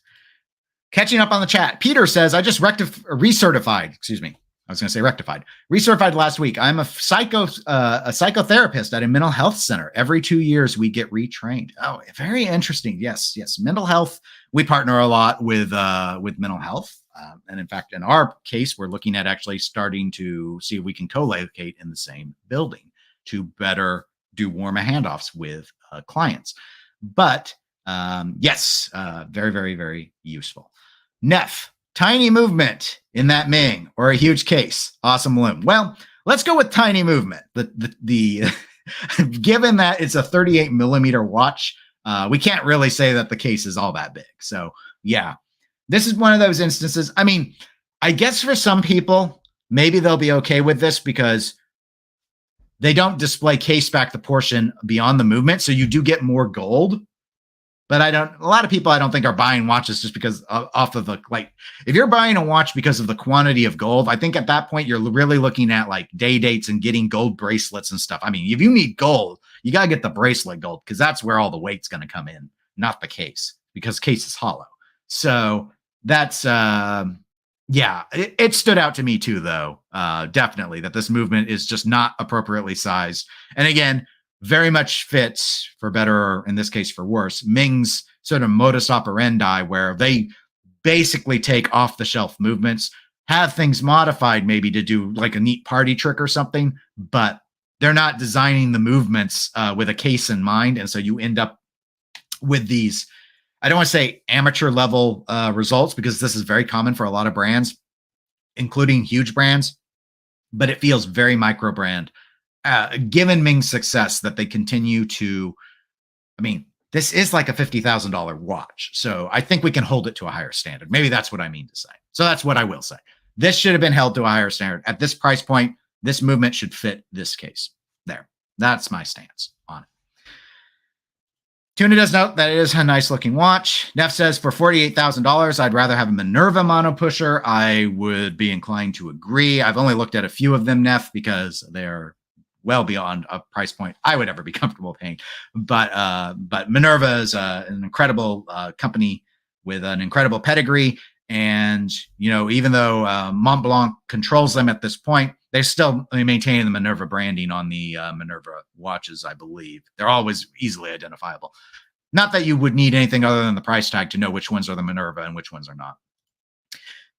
Speaker 1: Catching up on the chat. Peter says, I just recertified. Excuse me. I was going to say rectified. Recertified last week. I'm a psychotherapist at a mental health center. Every 2 years, we get retrained. Oh, very interesting. Yes. Mental health. We partner a lot with mental health. And in fact, in our case, we're looking at actually starting to see if we can co-locate in the same building to better do warmer handoffs with clients. But yes, very, very, very useful. Neff. Tiny movement in that Ming or a huge case. Awesome lume. Well, let's go with tiny movement. The given that it's a 38 millimeter watch, we can't really say that the case is all that big. So yeah, this is one of those instances. I mean, I guess for some people, maybe they'll be okay with this because they don't display case back the portion beyond the movement. So you do get more gold. But a lot of people I don't think are buying watches just because off of if you're buying a watch because of the quantity of gold, I think at that point you're really looking at like day dates and getting gold bracelets and stuff. I mean, if you need gold, you got to get the bracelet gold because that's where all the weight's going to come in, not the case, because case is hollow. So that's, it stood out to me too, though, definitely that this movement is just not appropriately sized. And again, very much fits, for better, or in this case for worse, Ming's sort of modus operandi, where they basically take off-the-shelf movements, have things modified maybe to do like a neat party trick or something, but they're not designing the movements with a case in mind. And so you end up with these, I don't want to say amateur level results, because this is very common for a lot of brands, including huge brands, but it feels very micro brand. Given Ming's success that they continue to, I mean, this is like a $50,000 watch. So I think we can hold it to a higher standard. Maybe that's what I mean to say. So that's what I will say. This should have been held to a higher standard. At this price point, this movement should fit this case. There. That's my stance on it. Tuna does note that it is a nice looking watch. Neff says for $48,000, I'd rather have a Minerva mono pusher. I would be inclined to agree. I've only looked at a few of them, Neff, because they're well beyond a price point I would ever be comfortable paying. But Minerva is an incredible company with an incredible pedigree. And, you know, even though Montblanc controls them at this point, they're still maintaining the Minerva branding on the Minerva watches, I believe. They're always easily identifiable. Not that you would need anything other than the price tag to know which ones are the Minerva and which ones are not.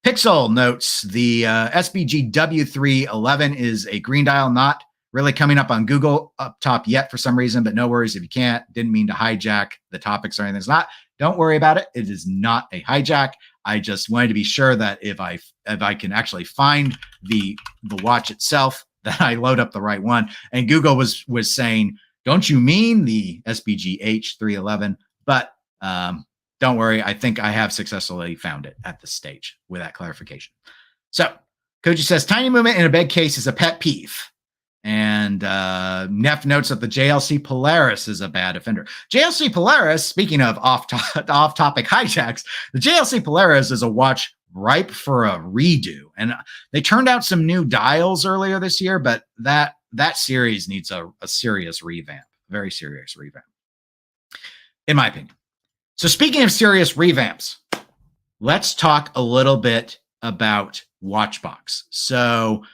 Speaker 1: Pixel notes the SBG W311 is a green dial, not really coming up on Google up top yet for some reason, but no worries if you can't. Didn't mean to hijack the topics or anything. It's not. Don't worry about it. It is not a hijack. I just wanted to be sure that if I can actually find the watch itself, that I load up the right one. And Google was saying, don't you mean the SBG H311? But don't worry. I think I have successfully found it at this stage with that clarification. So Koji says, tiny movement in a bed case is a pet peeve. And Neff notes that the JLC Polaris is a bad offender. JLC Polaris, speaking of off-topic hijacks, the JLC Polaris is a watch ripe for a redo. And they turned out some new dials earlier this year, but that series needs a serious revamp, very serious revamp, in my opinion. So speaking of serious revamps, let's talk a little bit about Watchbox. So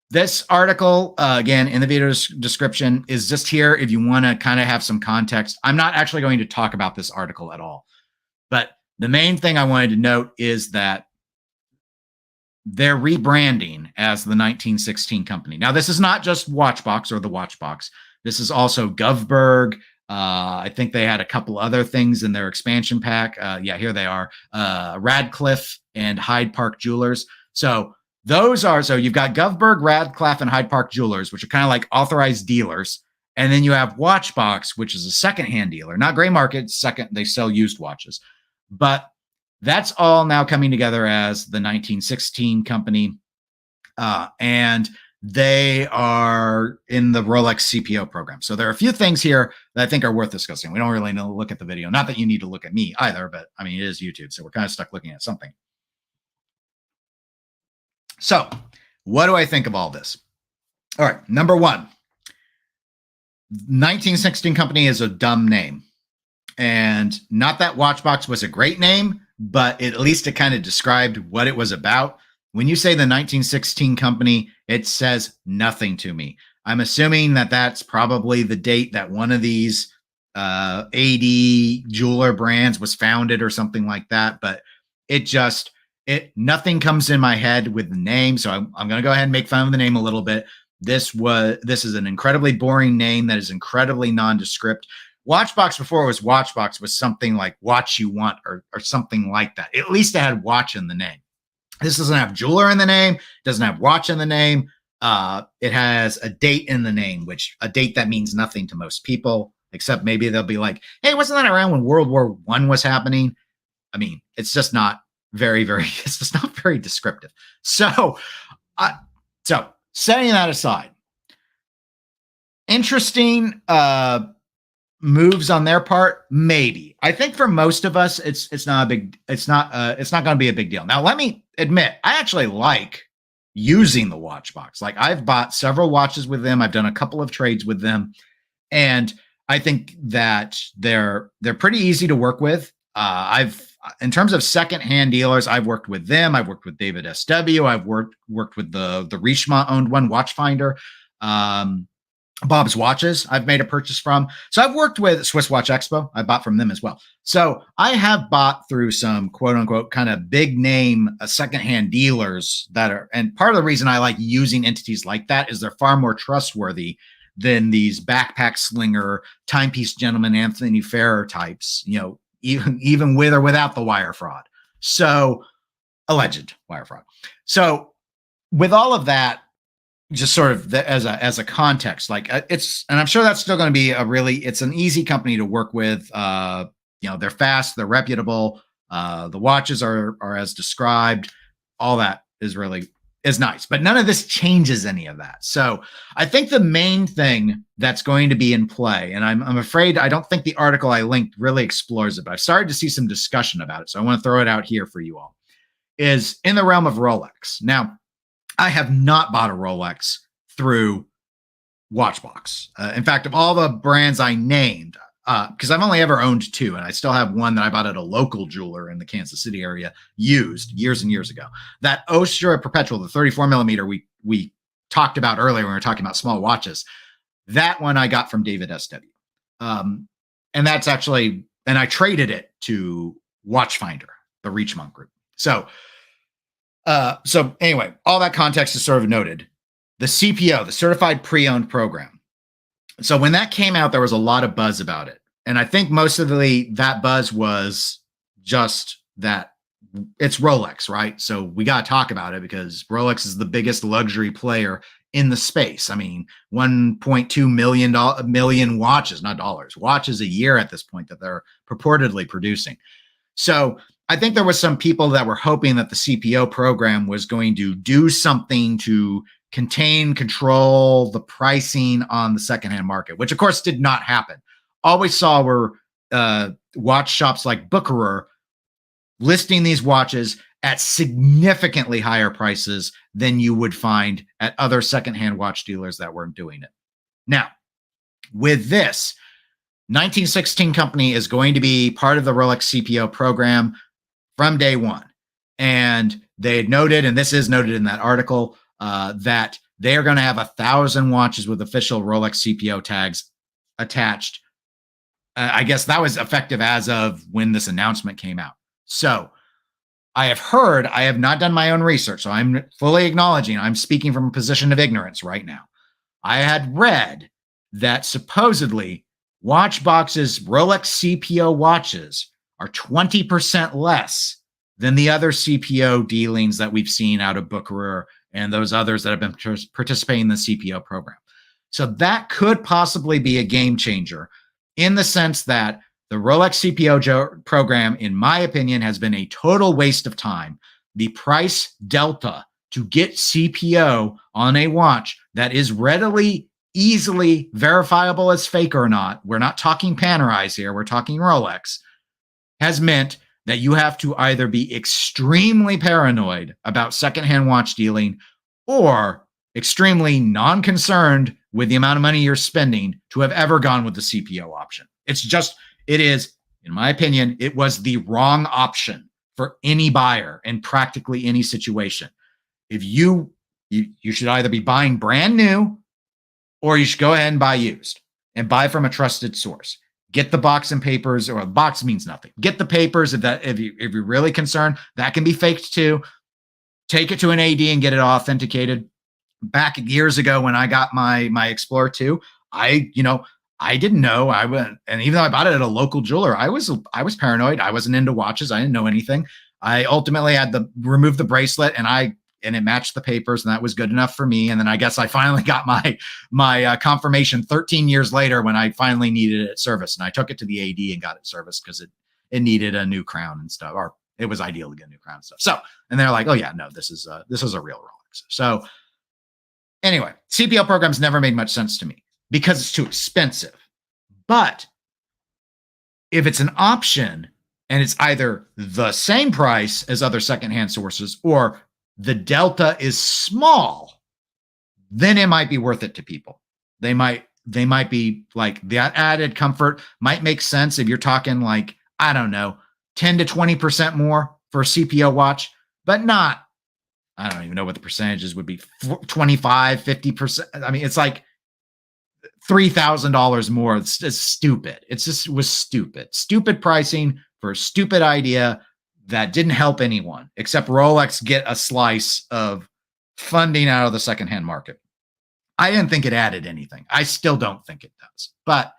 Speaker 1: this article, again, in the video description, is just here if you want to kind of have some context. I'm not actually going to talk about this article at all. But the main thing I wanted to note is that they're rebranding as the 1916 company. Now, this is not just Watchbox or the Watchbox. This is also Govberg. I think they had a couple other things in their expansion pack. Yeah, here they are. Radcliffe and Hyde Park Jewelers. So those are, so you've got Govberg, Radcliffe, and Hyde Park Jewelers, which are kind of like authorized dealers. And then you have Watchbox, which is a secondhand dealer, not gray market. Second, they sell used watches. But that's all now coming together as the 1916 company. And they are in the Rolex CPO program. So there are a few things here that I think are worth discussing. We don't really need to look at the video. Not that you need to look at me either, but I mean, it is YouTube. So we're kind of stuck looking at something. So what do I think of all this? All right. Number one, 1916 company is a dumb name. And not that Watchbox was a great name, but at least it kind of described what it was about. When you say the 1916 company, it says nothing to me. I'm assuming that that's probably the date that one of these AD jeweler brands was founded or something like that. But nothing comes in my head with the name. So I'm going to go ahead and make fun of the name a little bit. This is an incredibly boring name that is incredibly nondescript. Watchbox, before it was Watchbox, was something like Watch You Want or something like that. At least it had watch in the name. This doesn't have jeweler in the name. It doesn't have watch in the name. It has a date in the name, which a date that means nothing to most people, except maybe they'll be like, hey, wasn't that around when World War I was happening? I mean, it's just not it's just not very descriptive. So setting that aside, interesting moves on their part, maybe. I think for most of us, it's not going to be a big deal. Now, let me admit, I actually like using the Watchbox. Like, I've bought several watches with them. I've done a couple of trades with them, and I think that they're pretty easy to work with. In terms of secondhand dealers, I've worked with them. I've worked with David SW. I've worked with the Richemont owned one, Watchfinder. Bob's Watches I've made a purchase from. So I've worked with Swiss Watch Expo. I bought from them as well. So I have bought through some quote unquote kind of big name secondhand dealers that are, and part of the reason I like using entities like that is they're far more trustworthy than these backpack slinger, timepiece gentleman, Anthony Ferrer types, you know, even with or without the wire fraud. So alleged wire fraud. So with all of that, just sort of as a context, like it's, and I'm sure that's still going to be it's an easy company to work with. You know, they're fast, they're reputable. The watches are as described. All that is nice, but none of this changes any of that. So I think the main thing that's going to be in play, and I'm afraid I don't think the article I linked really explores it, but I've started to see some discussion about it. So I want to throw it out here for you all, is in the realm of Rolex. Now, I have not bought a Rolex through Watchbox. In fact, of all the brands I named, because I've only ever owned two, and I still have one that I bought at a local jeweler in the Kansas City area, used years and years ago. That Ostra Perpetual, the 34 millimeter we talked about earlier when we were talking about small watches, that one I got from David SW. And that's actually, and I traded it to Watchfinder, the Reachmont group. So anyway, all that context is sort of noted. The CPO, the Certified Pre-Owned Program. So when that came out, there was a lot of buzz about it. And I think most of that buzz was just that it's Rolex, right? So we got to talk about it because Rolex is the biggest luxury player in the space. I mean, 1.2 million watches, not dollars, watches a year at this point that they're purportedly producing. So I think there was some people that were hoping that the CPO program was going to do something to control the pricing on the secondhand market, which of course did not happen. All we saw were watch shops like Bucherer listing these watches at significantly higher prices than you would find at other secondhand watch dealers that weren't doing it. Now, with this, 1916 Company is going to be part of the Rolex CPO program from day one. And they had noted, and this is noted in that article, that they are going to have 1,000 watches with official Rolex CPO tags attached. I guess that was effective as of when this announcement came out. So I have heard, I have not done my own research, so I'm fully acknowledging I'm speaking from a position of ignorance right now. I had read that supposedly Watchbox's Rolex CPO watches are 20% less than the other CPO dealings that we've seen out of Bucherer and those others that have been participating in the CPO program. So that could possibly be a game changer in the sense that the Rolex CPO program, in my opinion, has been a total waste of time. The price delta to get CPO on a watch that is easily verifiable as fake or not, we're not talking Panerais here, we're talking Rolex, has meant that you have to either be extremely paranoid about secondhand watch dealing or extremely non-concerned with the amount of money you're spending to have ever gone with the CPO option. It is, in my opinion, it was the wrong option for any buyer in practically any situation. If you should either be buying brand new or you should go ahead and buy used and buy from a trusted source. Get the box and papers, or a box means nothing. Get the papers if you're really concerned. That can be faked too. Take it to an AD and get it authenticated. Back years ago when I got my Explorer 2, I didn't know. And even though I bought it at a local jeweler, I was paranoid. I wasn't into watches. I didn't know anything. I ultimately had to remove the bracelet, and it matched the papers, and that was good enough for me. And then I guess I finally got my confirmation 13 years later when I finally needed it serviced, and I took it to the AD and got it serviced because it needed a new crown and stuff, or it was ideal to get a new crown and stuff. So, and they're like, oh yeah, no, this is a real Rolex. So anyway, CPO programs never made much sense to me because it's too expensive. But if it's an option and it's either the same price as other secondhand sources or the delta is small, then it might be worth it to people. They might be like, that added comfort might make sense if you're talking like, I don't know, 10 to 20% more for a CPO watch, but not, I don't even know what the percentages would be, 25, 50%. I mean, it's like $3,000 more. It's stupid. It was stupid. Stupid pricing for a stupid idea that didn't help anyone except Rolex get a slice of funding out of the secondhand market. I didn't think it added anything. I still don't think it does. But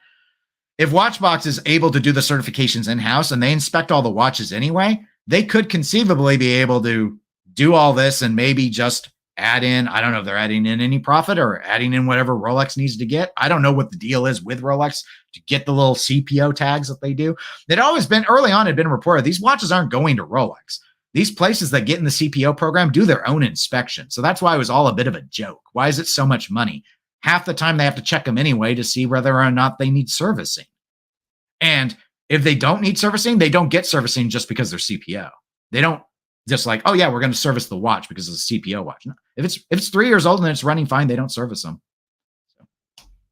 Speaker 1: if Watchbox is able to do the certifications in-house and they inspect all the watches anyway, they could conceivably be able to do all this and maybe just add in, I don't know if they're adding in any profit or adding in whatever Rolex needs to get. I don't know what the deal is with Rolex to get the little CPO tags that they do. They'd always been, early on, had been reported, these watches aren't going to Rolex. These places that get in the CPO program do their own inspection. So that's why it was all a bit of a joke. Why is it so much money? Half the time they have to check them anyway to see whether or not they need servicing. And if they don't need servicing, they don't get servicing just because they're CPO. They don't just like, oh yeah, we're going to service the watch because it's a CPO watch. No. If it's 3 years old and it's running fine, they don't service them. So,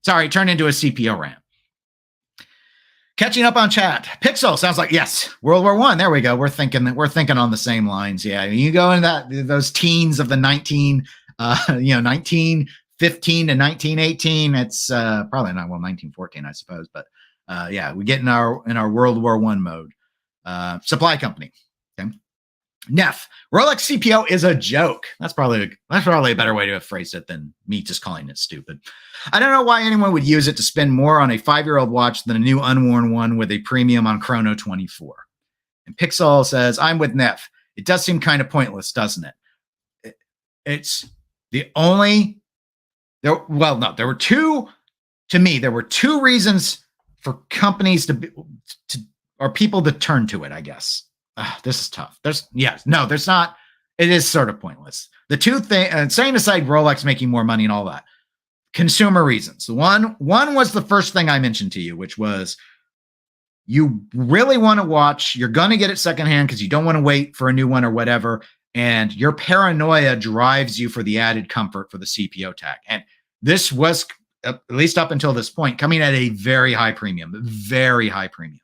Speaker 1: sorry, turned into a CPO rant. Catching up on chat. Pixel sounds like, yes, World War I. There we go. We're thinking on the same lines. Yeah, you go in those teens of the 1915 to 1918. It's probably not 1914, I suppose, but yeah, we get in our World War I mode. Supply company. Okay. Neff, Rolex CPO is a joke. That's probably a better way to have phrased it than me just calling it stupid. I don't know why anyone would use it to spend more on a 5-year-old watch than a new unworn one with a premium on Chrono 24. And Pixel says, I'm with Neff. It does seem kind of pointless, doesn't it? It's the only, there were two reasons for companies or people to turn to it, I guess. This is tough. There's not. It is sort of pointless. The two things, setting aside Rolex making more money and all that, consumer reasons. One was the first thing I mentioned to you, which was you really want to watch. You're going to get it secondhand because you don't want to wait for a new one or whatever. And your paranoia drives you for the added comfort for the CPO tag. And this was, at least up until this point, coming at a very high premium, very high premium.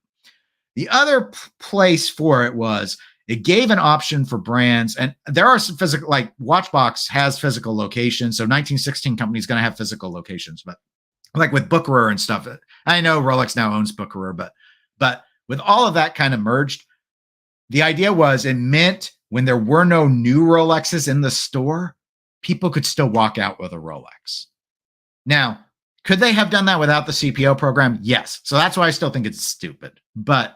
Speaker 1: The other place for it was it gave an option for brands, and there are some physical, like Watchbox has physical locations. So 1916 company is going to have physical locations, but like with Bookerer and stuff, I know Rolex now owns Bookerer, but with all of that kind of merged, the idea was it meant when there were no new Rolexes in the store, people could still walk out with a Rolex. Now, could they have done that without the CPO program? Yes. So that's why I still think it's stupid, but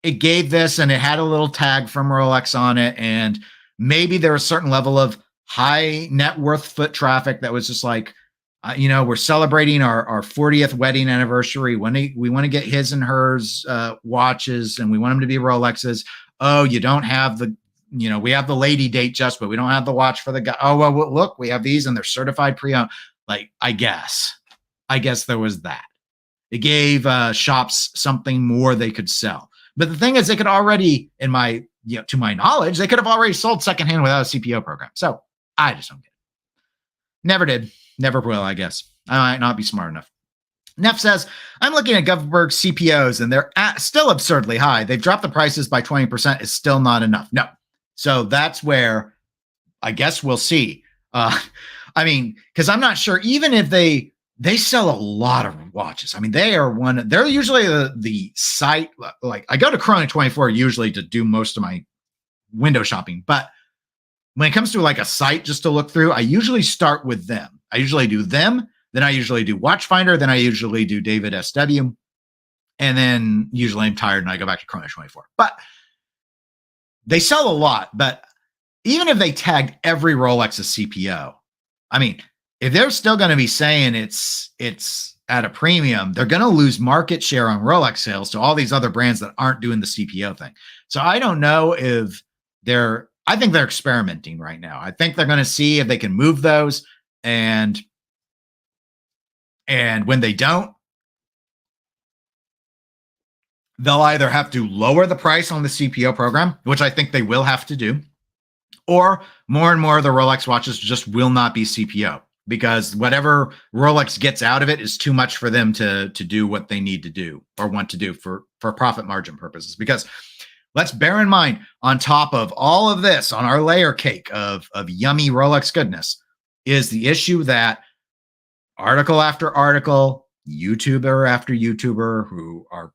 Speaker 1: it gave this, and it had a little tag from Rolex on it. And maybe there was a certain level of high net worth foot traffic that was just like, we're celebrating our 40th wedding anniversary. We want to get his and hers watches, and we want them to be Rolexes. Oh, you don't have we have the lady date just, but we don't have the watch for the guy. Oh, well, look, we have these and they're certified pre-owned. Like, I guess there was that. It gave shops something more they could sell. But the thing is, they could already, to my knowledge, they could have already sold secondhand without a CPO program. So I just don't get it. Never did. Never will, I guess. I might not be smart enough. Neff says, I'm looking at Govberg CPOs, and they're still absurdly high. They've dropped the prices by 20%. It's still not enough. No. So that's where I guess we'll see. Because I'm not sure, even if they sell a lot of watches. I mean, they're usually the site, like I go to Chrono 24 usually to do most of my window shopping. But when it comes to like a site just to look through, I usually start with them. I usually do them. Then I usually do Watchfinder. Then I usually do David SW. And then usually I'm tired and I go back to Chrono 24. But they sell a lot. But even if they tagged every Rolex as CPO, I mean, if they're still going to be saying it's at a premium, they're going to lose market share on Rolex sales to all these other brands that aren't doing the CPO thing. So I don't know if I think they're experimenting right now. I think they're going to see if they can move those, and when they don't, they'll either have to lower the price on the CPO program, which I think they will have to do, or more and more of the Rolex watches just will not be CPO. Because whatever Rolex gets out of it is too much for them to do what they need to do or want to do for profit margin purposes. Because let's bear in mind, on top of all of this, on our layer cake of yummy Rolex goodness, is the issue that article after article, YouTuber after YouTuber who are,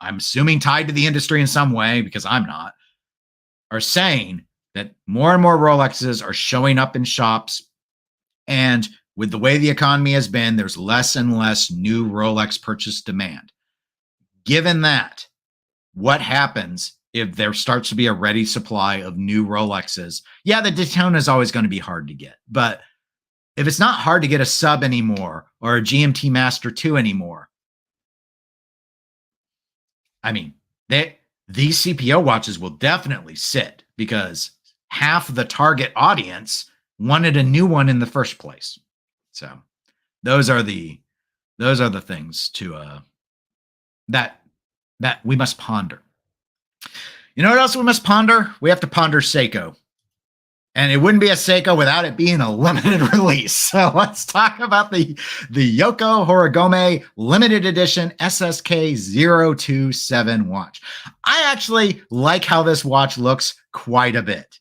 Speaker 1: I'm assuming, tied to the industry in some way, because I'm not, are saying that more and more Rolexes are showing up in shops. And with the way the economy has been, there's less and less new Rolex purchase demand. Given that, what happens if there starts to be a ready supply of new Rolexes? Yeah, the Daytona is always going to be hard to get, but if it's not hard to get a sub anymore or a GMT Master 2 anymore, I mean, these CPO watches will definitely sit because half the target audience wanted a new one in the first place. So those are the things to that we must ponder. You know what else we must ponder? We have to ponder Seiko. And it wouldn't be a Seiko without it being a limited release. So let's talk about the Yoko Horigome limited edition SSK 027 watch. I actually like how this watch looks quite a bit.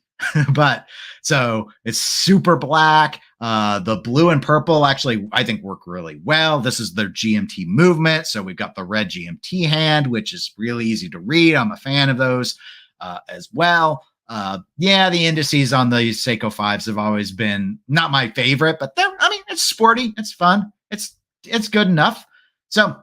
Speaker 1: But so it's super black. The blue and purple actually, I think, work really well. This is their GMT movement. So we've got the red GMT hand, which is really easy to read. I'm a fan of those as well. Yeah, the indices on the Seiko 5s have always been not my favorite, but it's sporty, it's fun, it's good enough. So,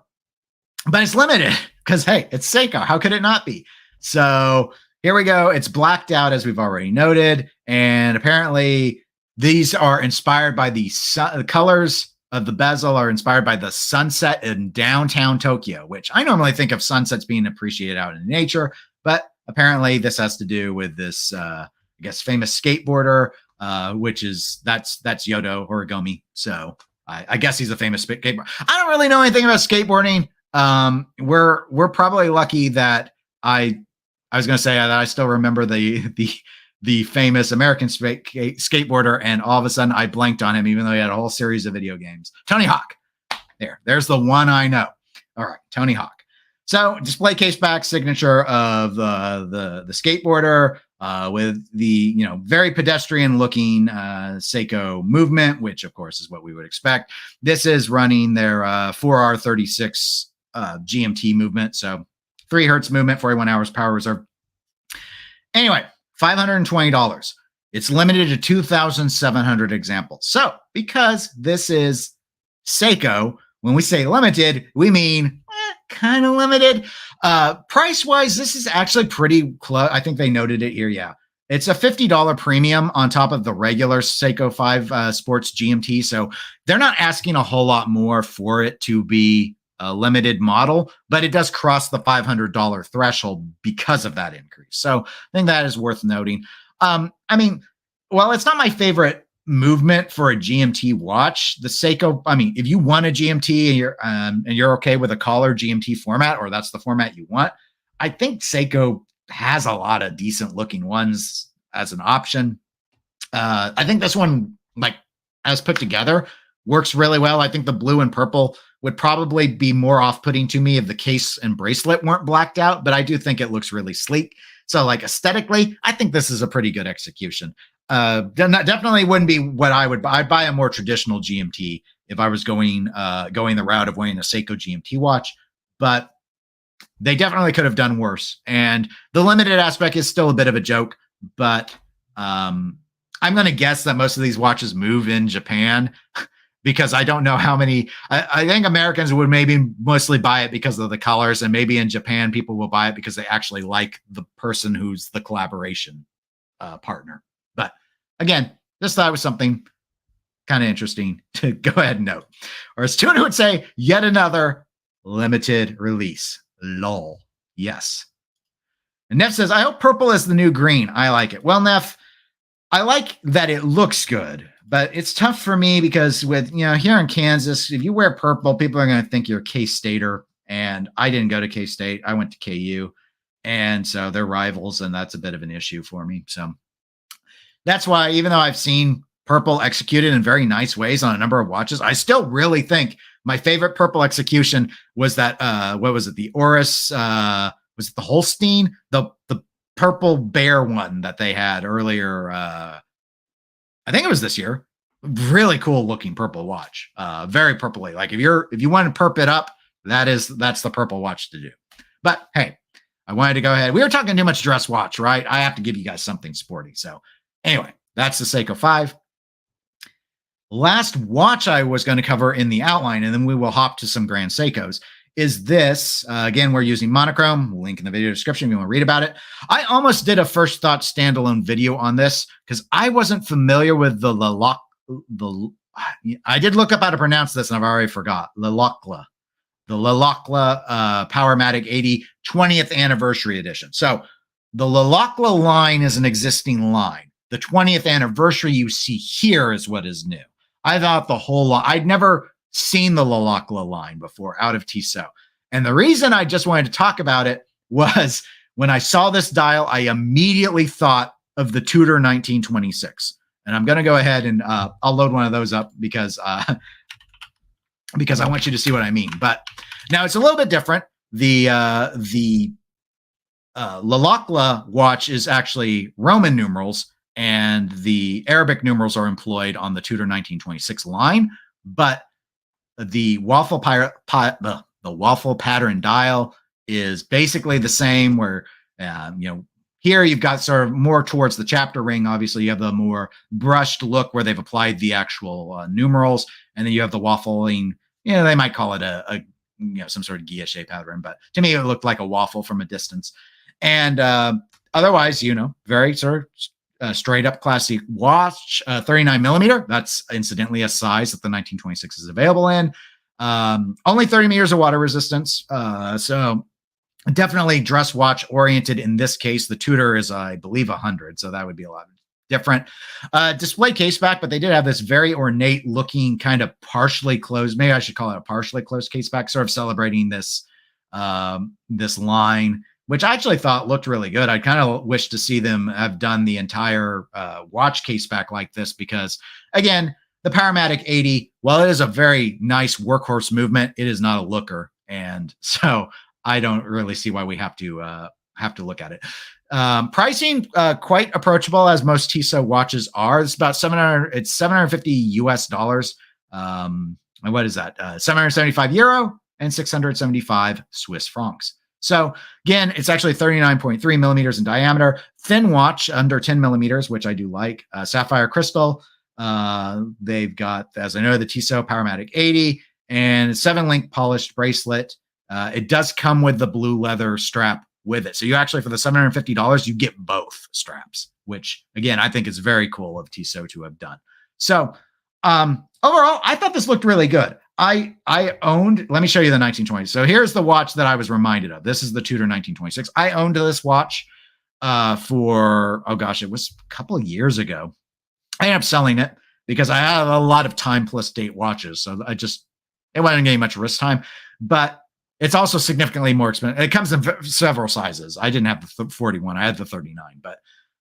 Speaker 1: but it's limited because, hey, it's Seiko. How could it not be? So here we go. It's blacked out, as we've already noted, and apparently these are inspired by the colors of the bezel are inspired by the sunset in downtown Tokyo, which I normally think of sunsets being appreciated out in nature, but apparently this has to do with this, I guess, famous skateboarder, which is that's Yodo Horigome. So I guess he's a famous skateboarder. I don't really know anything about skateboarding. We're probably lucky that I was going to say that I still remember the famous American skateboarder, and all of a sudden I blanked on him, even though he had a whole series of video games. Tony Hawk. There's the one I know. All right, Tony Hawk. So display case back signature of the skateboarder with the very pedestrian looking Seiko movement, which of course is what we would expect. This is running their 4R36 GMT movement, so 3 hertz movement, 41 hours power reserve. Anyway, $520. It's limited to 2,700 examples. So because this is Seiko, when we say limited, we mean kind of limited. Price wise, this is actually pretty close. I think they noted it here. Yeah. It's a $50 premium on top of the regular Seiko 5 Sports GMT. So they're not asking a whole lot more for it to be a limited model, but it does cross the $500 threshold because of that increase. So I think that is worth noting. Well, it's not my favorite movement for a GMT watch. The Seiko, if you want a GMT and you're okay with a collar GMT format, or that's the format you want, I think Seiko has a lot of decent looking ones as an option. I think this one, as put together, works really well. I think the blue and purple would probably be more off-putting to me if the case and bracelet weren't blacked out, but I do think it looks really sleek. So aesthetically, I think this is a pretty good execution. Definitely wouldn't be what I would buy. I'd buy a more traditional GMT if I was going the route of wearing a Seiko GMT watch, but they definitely could have done worse. And the limited aspect is still a bit of a joke, but I'm going to guess that most of these watches move in Japan because I don't know how many. I think Americans would maybe mostly buy it because of the colors, and maybe in Japan people will buy it because they actually like the person who's the collaboration partner. But again, just thought it was something kind of interesting to go ahead and note. Or as Tuna would say, yet another limited release. Lol. Yes. And Neff says, I hope purple is the new green. I like it. Well, Neff, I like that it looks good, but it's tough for me because with, here in Kansas, if you wear purple, people are going to think you're a K-Stater. And I didn't go to K-State. I went to KU. And so they're rivals, and that's a bit of an issue for me. So that's why, even though I've seen purple executed in very nice ways on a number of watches, I still really think my favorite purple execution was that, what was it? The Oris, was it the Holstein? The purple bear one that they had earlier. I think it was this year. Really cool looking purple watch. Very purpley. Like if you want to perp it up, that's the purple watch to do. But hey, I wanted to go ahead. We were talking too much dress watch, right? I have to give you guys something sporty. So anyway, that's the Seiko 5. Last watch I was going to cover in the outline, and then we will hop to some Grand Seikos, is this. Again, we're using monochrome. Link in the video description if you want to read about it. I almost did a First Thought standalone video on this because I wasn't familiar with the I did look up how to pronounce this, and I've already forgot. The Lalakla Powermatic 80 20th Anniversary Edition. So the Lalakla line is an existing line. The 20th anniversary you see here is what is new. I thought the whole line, I'd never seen the Lalakla line before out of Tissot. And the reason I just wanted to talk about it was when I saw this dial, I immediately thought of the Tudor 1926. And I'm going to go ahead and I'll load one of those up because I want you to see what I mean. But now it's a little bit different. The Lalakla watch is actually Roman numerals, and the Arabic numerals are employed on the Tudor 1926 line. But the waffle pattern dial is basically the same. Where here you've got sort of more towards the chapter ring. Obviously, you have the more brushed look where they've applied the actual numerals, and then you have the waffling. They might call it a some sort of guilloche pattern, but to me it looked like a waffle from a distance. And otherwise, very sort of straight up classic watch, 39 millimeter. That's incidentally a size that the 1926 is available in. Only 30 meters of water resistance. So definitely dress watch oriented. In this case, the Tudor is, I believe, 100. So that would be a lot different. Display case back, but they did have this very ornate looking kind of partially closed, maybe I should call it a partially closed case back, sort of celebrating this this line, which I actually thought looked really good. I kind of wish to see them have done the entire watch case back like this, because again, the Powermatic 80, while it is a very nice workhorse movement, it is not a looker. And so I don't really see why we have to look at it. Pricing quite approachable, as most Tissot watches are. It's about $750 US. And what is that? 775 euro and 675 Swiss francs. So again, it's actually 39.3 millimeters in diameter, thin watch under 10 millimeters, which I do like. Sapphire crystal. They've got, as I know, the Tissot Powermatic 80 and 7-link polished bracelet. It does come with the blue leather strap with it. So you actually, for the $750, you get both straps, which again, I think is very cool of Tissot to have done. So overall, I thought this looked really good. I owned, let me show you the 1920. So here's the watch that I was reminded of. This is the Tudor 1926. I owned this watch for, oh gosh, it was a couple of years ago. I ended up selling it because I have a lot of time plus date watches. So it wasn't getting much wrist time, but it's also significantly more expensive. It comes in several sizes. I didn't have the 41. I had the 39,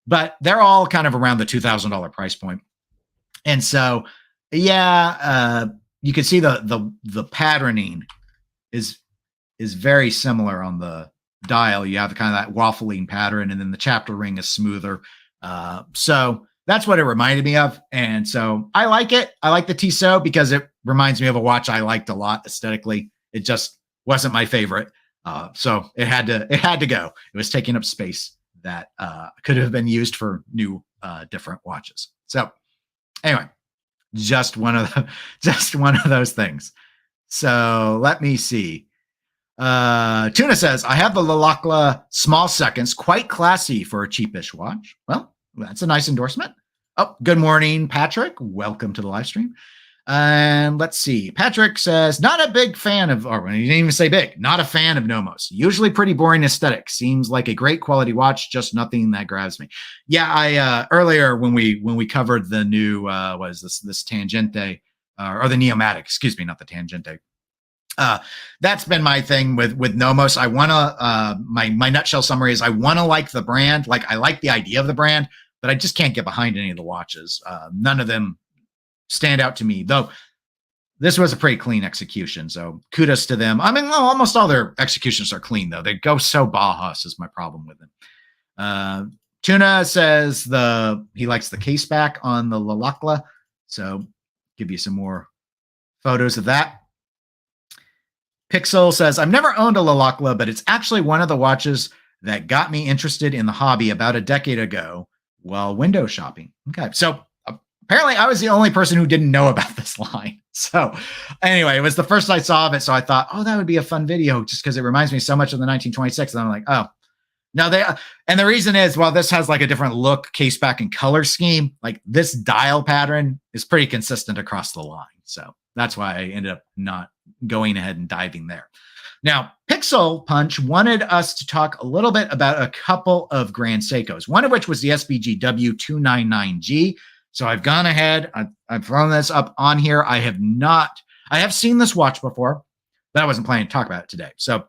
Speaker 1: but they're all kind of around the $2,000 price point. And so, yeah, you can see the patterning is very similar on the dial. You have kind of that waffling pattern, and then the chapter ring is smoother. So that's what it reminded me of. And so I like it. I like the Tissot because it reminds me of a watch I liked a lot aesthetically. It just wasn't my favorite. So it had to go. It was taking up space that could have been used for new different watches. So anyway, just one of those things. So let me see. Tuna says, I have the Lalakla small seconds, quite classy for a cheapish watch. Well, that's a nice endorsement. Oh, good morning, Patrick. Welcome to the live stream. And let's see. Patrick says, not a big fan of, or he didn't even say big, not a fan of Nomos. Usually pretty boring aesthetic. Seems like a great quality watch, just nothing that grabs me. Yeah, I earlier when we covered the new what is this Tangente or the Neomatic, excuse me, not the Tangente. That's been my thing with Nomos. I want to my nutshell summary is I want to like the brand, like I like the idea of the brand, but I just can't get behind any of the watches. None of them stand out to me, though. This was a pretty clean execution, so kudos to them. I mean, almost all their executions are clean, though. They go so Bauhaus is my problem with them. Tuna says he likes the case back on the Lalakla. So give you some more photos of that. Pixel says, I've never owned a Lalakla, but it's actually one of the watches that got me interested in the hobby about a decade ago while window shopping. Okay. So apparently I was the only person who didn't know about this line. So anyway, it was the first I saw of it. So I thought, oh, that would be a fun video just because it reminds me so much of the 1926. And I'm like, oh, now and the reason is, while this has like a different look, case back, and color scheme, like this dial pattern is pretty consistent across the line. So that's why I ended up not going ahead and diving there. Now, Pixel Punch wanted us to talk a little bit about a couple of Grand Seikos, one of which was the SBG W299G. So I've gone ahead, I've thrown this up on here. I have seen this watch before, but I wasn't planning to talk about it today. So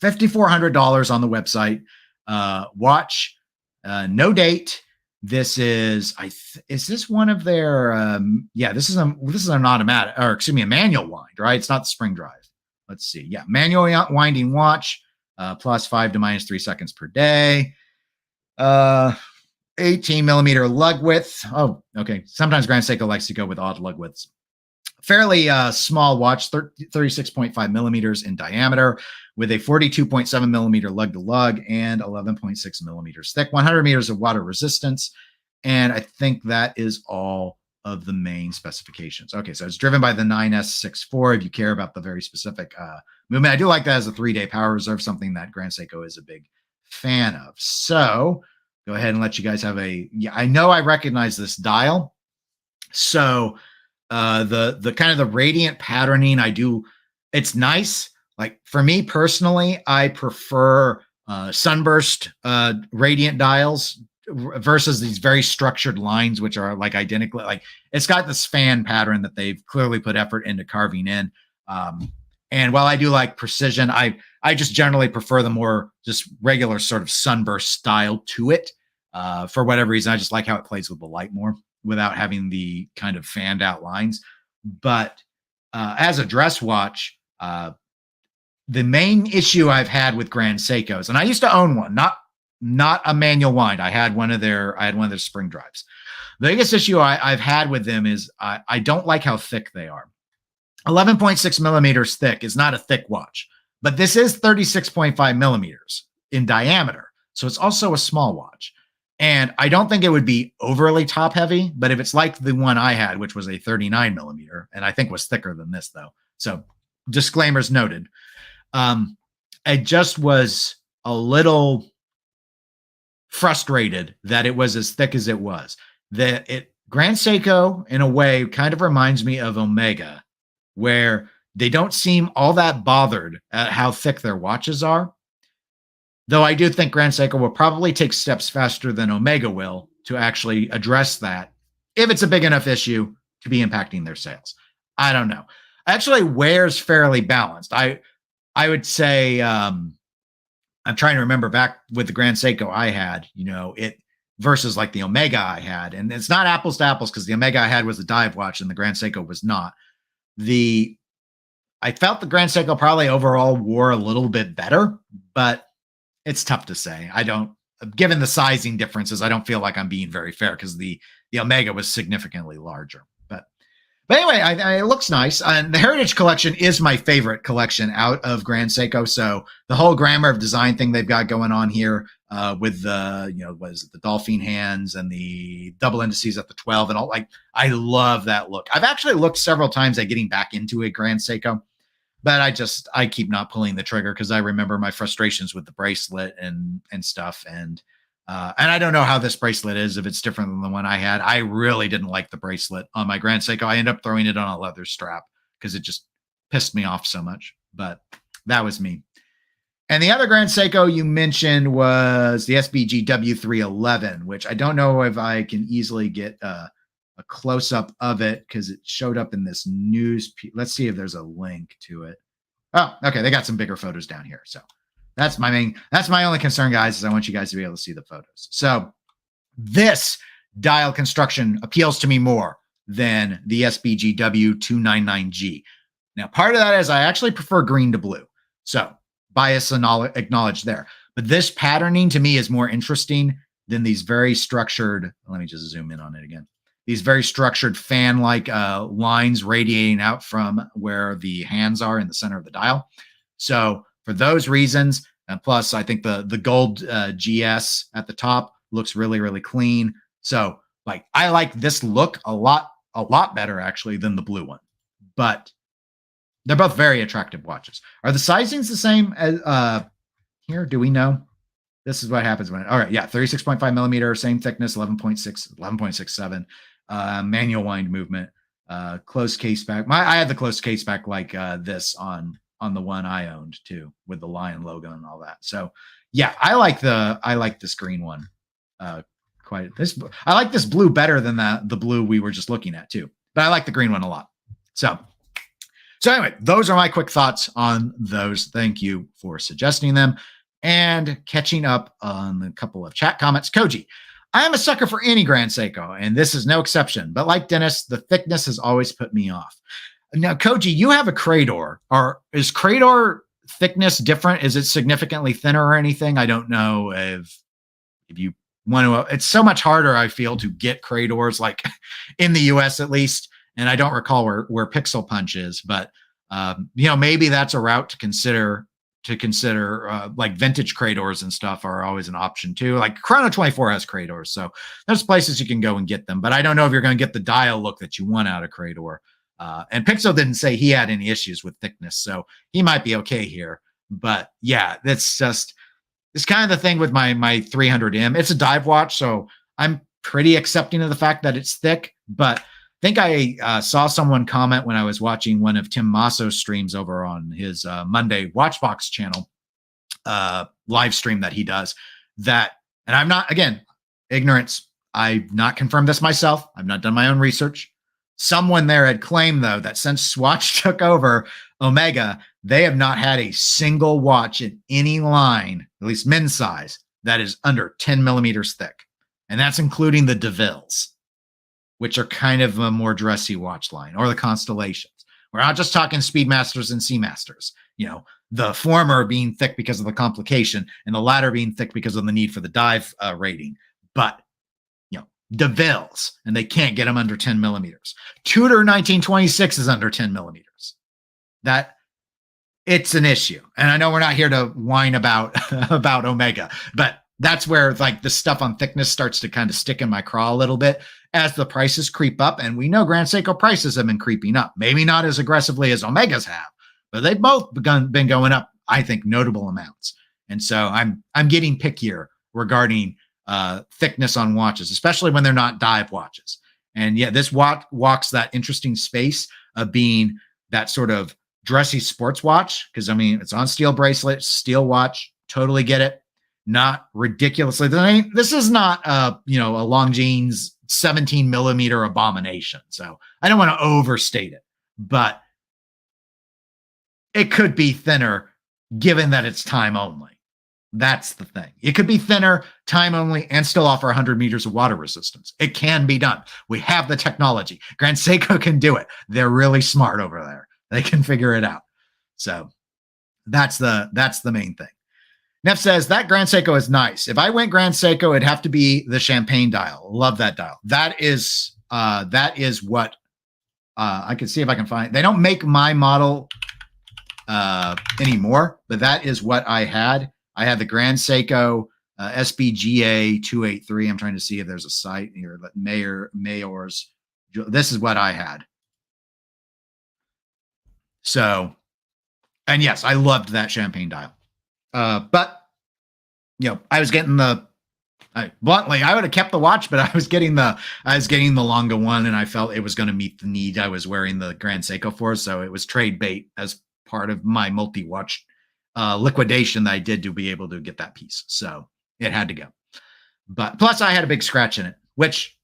Speaker 1: $5,400 on the website. Watch, no date. This is, is this one of their, yeah, this is an automatic, or excuse me, a manual wind, right? It's not the spring drive. Let's see. Yeah. Manual winding watch, plus 5 to minus 3 seconds per day. 18 millimeter lug width. Oh, okay. Sometimes Grand Seiko likes to go with odd lug widths. Fairly small watch, 36.5 millimeters in diameter, with a 42.7 millimeter lug to lug and 11.6 millimeters thick, 100 meters of water resistance. And I think that is all of the main specifications. Okay, so it's driven by the 9S64. If you care about the very specific movement, I do like that as a 3-day power reserve, something that Grand Seiko is a big fan of. So go ahead and let you guys have I know I recognize this dial. So the kind of the radiant patterning, it's nice. Like for me personally, I prefer sunburst radiant dials versus these very structured lines, which are like identical. Like it's got this fan pattern that they've clearly put effort into carving in. And while I do like precision, I just generally prefer the more just regular sort of sunburst style to it. For whatever reason, I just like how it plays with the light more without having the kind of fanned out lines. But as a dress watch, the main issue I've had with Grand Seikos, and I used to own one, not a manual wind. I had one of their spring drives. The biggest issue I've had with them is I don't like how thick they are. 11.6 millimeters thick is not a thick watch, but this is 36.5 millimeters in diameter. So it's also a small watch. And I don't think it would be overly top heavy, but if it's like the one I had, which was a 39 millimeter, and I think was thicker than this though. So disclaimers noted. I just was a little frustrated that it was as thick as it was. Grand Seiko in a way kind of reminds me of Omega, where they don't seem all that bothered at how thick their watches are. Though I do think Grand Seiko will probably take steps faster than Omega will to actually address that if it's a big enough issue to be impacting their sales. I don't know. Actually, wear's fairly balanced. I would say I'm trying to remember back with the Grand Seiko I had, it versus like the Omega I had. And it's not apples to apples because the Omega I had was a dive watch and the Grand Seiko was not. I felt the Grand Seiko probably overall wore a little bit better, but it's tough to say. Given the sizing differences, I don't feel like I'm being very fair because the Omega was significantly larger. But anyway, it looks nice. And the Heritage Collection is my favorite collection out of Grand Seiko. So the whole grammar of design thing they've got going on here with the, the dolphin hands and the double indices at the 12 and all, I love that look. I've actually looked several times at getting back into a Grand Seiko, but I keep not pulling the trigger because I remember my frustrations with the bracelet and stuff. And I don't know how this bracelet is, if it's different than the one I had. I really didn't like the bracelet on my Grand Seiko. I ended up throwing it on a leather strap because it just pissed me off so much. But that was me. And the other Grand Seiko you mentioned was the SBG W311, which I don't know if I can easily get a close-up of it because it showed up in this news. Let's see if there's a link to it. Oh, okay. They got some bigger photos down here. So that's my only concern, guys, is I want you guys to be able to see the photos. So this dial construction appeals to me more than the SBG W299G. Now, part of that is I actually prefer green to blue. So bias acknowledged there. But this patterning to me is more interesting than these very structured, let me just zoom in on it again. these very structured fan-like lines radiating out from where the hands are in the center of the dial. So for those reasons, and plus I think the gold GS at the top looks really, really clean. So like I like this look a lot better actually than the blue one. But they're both very attractive watches. Are the sizings the same as here? Do we know? This is what happens when, all right, yeah, 36.5 millimeter, same thickness, 11.67, manual wind movement, closed case back. I had the closed case back like this on the one I owned too, with the lion logo and all that. So yeah, I like this green one. I like this blue better than the blue we were just looking at too, but I like the green one a lot. So anyway, those are my quick thoughts on those. Thank you for suggesting them. And catching up on a couple of chat comments. Koji, I am a sucker for any Grand Seiko, and this is no exception. But like Dennis, the thickness has always put me off. Now, Koji, you have a Crador. Is Crador thickness different? Is it significantly thinner or anything? I don't know if you want to. It's so much harder, I feel, to get Cradors, like in the US at least. And I don't recall where Pixel Punch is, but maybe that's a route to consider. Like vintage Cradors and stuff are always an option too. Like Chrono 24 has Cradors, so there's places you can go and get them. But I don't know if you're going to get the dial look that you want out of Crador. And Pixel didn't say he had any issues with thickness, so he might be okay here. But yeah, it's kind of the thing with my 300M. It's a dive watch, so I'm pretty accepting of the fact that it's thick. But I think I saw someone comment when I was watching one of Tim Masso's streams over on his Monday Watchbox channel live stream that he does that, and I'm not, again, ignorance. I've not confirmed this myself. I've not done my own research. Someone there had claimed, though, that since Swatch took over Omega, they have not had a single watch in any line, at least men's size, that is under 10 millimeters thick. And that's including the DeVilles, which are kind of a more dressy watch line, or the Constellations. We're not just talking Speedmasters and Seamasters, the former being thick because of the complication and the latter being thick because of the need for the dive rating. But, DeVilles, and they can't get them under 10 millimeters. Tudor 1926 is under 10 millimeters. That it's an issue. And I know we're not here to whine about Omega, but that's where like the stuff on thickness starts to kind of stick in my craw a little bit as the prices creep up. And we know Grand Seiko prices have been creeping up, maybe not as aggressively as Omegas have, but they've both been going up, I think, notable amounts. And so I'm getting pickier regarding thickness on watches, especially when they're not dive watches. And yeah, this watch walks that interesting space of being that sort of dressy sports watch. Cause I mean, it's on steel bracelet, steel watch, totally get it. Not ridiculously. This is not a Longines 17 millimeter abomination. So I don't want to overstate it, but it could be thinner given that it's time only. That's the thing. It could be thinner, time only, and still offer 100 meters of water resistance. It can be done. We have the technology. Grand Seiko can do it. They're really smart over there. They can figure it out. So that's the main thing. Neff says that Grand Seiko is nice. If I went Grand Seiko, it'd have to be the champagne dial. Love that dial. That is what I can see if I can find. They don't make my model anymore, but that is what I had. I had the Grand Seiko SBGA 283. I'm trying to see if there's a site here. But Mayor's. This is what I had. So, and yes, I loved that champagne dial. But I was getting bluntly, I would have kept the watch, but I was getting the longer one, and I felt it was going to meet the need I was wearing the Grand Seiko for. So it was trade bait as part of my multi-watch liquidation that I did to be able to get that piece. So it had to go. But plus I had a big scratch in it, which,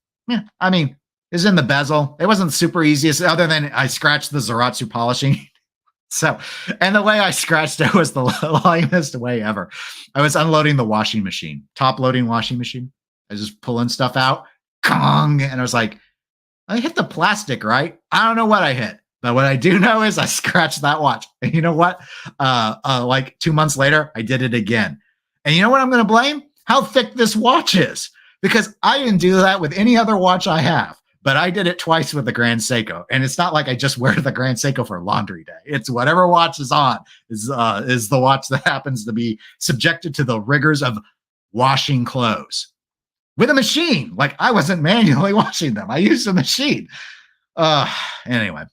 Speaker 1: is in the bezel. It wasn't super easiest other than I scratched the Zaratsu polishing. So, and the way I scratched it was the lamest way ever. I was unloading the washing machine, top loading washing machine. I was just pulling stuff out, and I was like, I hit the plastic, right? I don't know what I hit, but what I do know is I scratched that watch. And you know what? Like 2 months later, I did it again. And you know what I'm going to blame? How thick this watch is, because I didn't do that with any other watch I have. but I did it twice with the Grand Seiko. And it's not like I just wear the Grand Seiko for laundry day. It's whatever watch is on is the watch that happens to be subjected to the rigors of washing clothes with a machine. Like, I wasn't manually washing them. I used a machine. Anyway,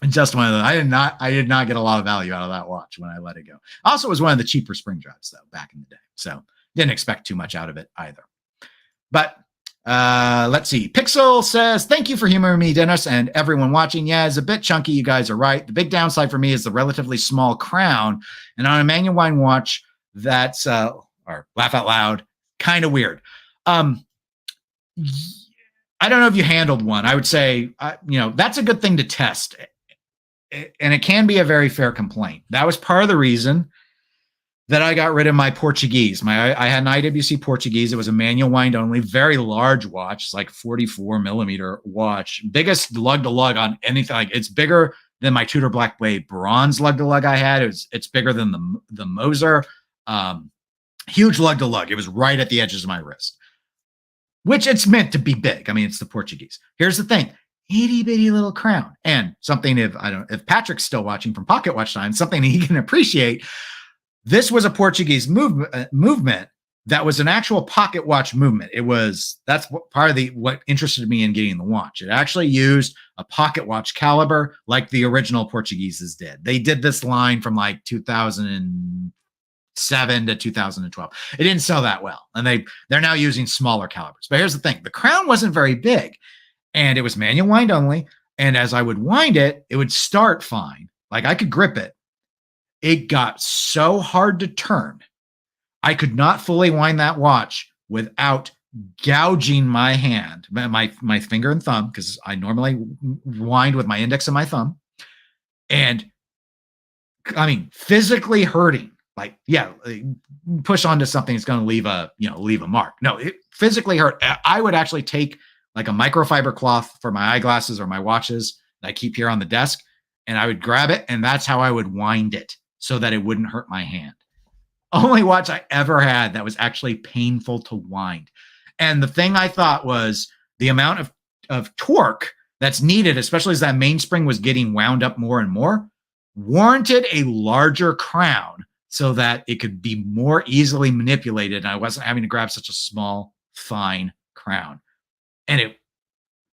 Speaker 1: just one of those. I did not get a lot of value out of that watch when I let it go. Also, it was one of the cheaper spring drives, though, back in the day. So didn't expect too much out of it either. But let's see. Pixel says, thank you for humoring me, Dennis, and everyone watching. Yeah, it's a bit chunky. You guys are right. The big downside for me is the relatively small crown. And on a manual wine watch, that's, or laugh out loud, kind of weird. I don't know if you handled one. I would say, that's a good thing to test. And it can be a very fair complaint. That was part of the reason that I got rid of my Portuguese. I had an IWC Portuguese. It was a manual wind only, very large watch. It's like 44 millimeter watch. Biggest lug to lug on anything. Like, it's bigger than my Tudor Black Blade bronze lug to lug I had. It's bigger than the Moser. Huge lug to lug. It was right at the edges of my wrist, which it's meant to be big. I mean, it's the Portuguese. Here's the thing. Itty bitty little crown. And something, if Patrick's still watching from Pocket Watch Time, something he can appreciate. This was a Portuguese movement that was an actual pocket watch movement. That's part of what interested me in getting the watch. It actually used a pocket watch caliber like the original Portugueses did. They did this line from like 2007 to 2012. It didn't sell that well. And they're now using smaller calibers. But here's the thing. The crown wasn't very big. And it was manual wind only. And as I would wind it, it would start fine. Like, I could grip it. It got so hard to turn. I could not fully wind that watch without gouging my hand, my finger and thumb, because I normally wind with my index and my thumb. And I mean, physically hurting. Like, yeah, push onto something that's going to leave a mark. No, it physically hurt. I would actually take like a microfiber cloth for my eyeglasses or my watches that I keep here on the desk, and I would grab it, and that's how I would wind it so that it wouldn't hurt my hand. Only watch I ever had that was actually painful to wind. And the thing I thought was the amount of torque that's needed, especially as that mainspring was getting wound up more and more, warranted a larger crown so that it could be more easily manipulated. And I wasn't having to grab such a small, fine crown. And it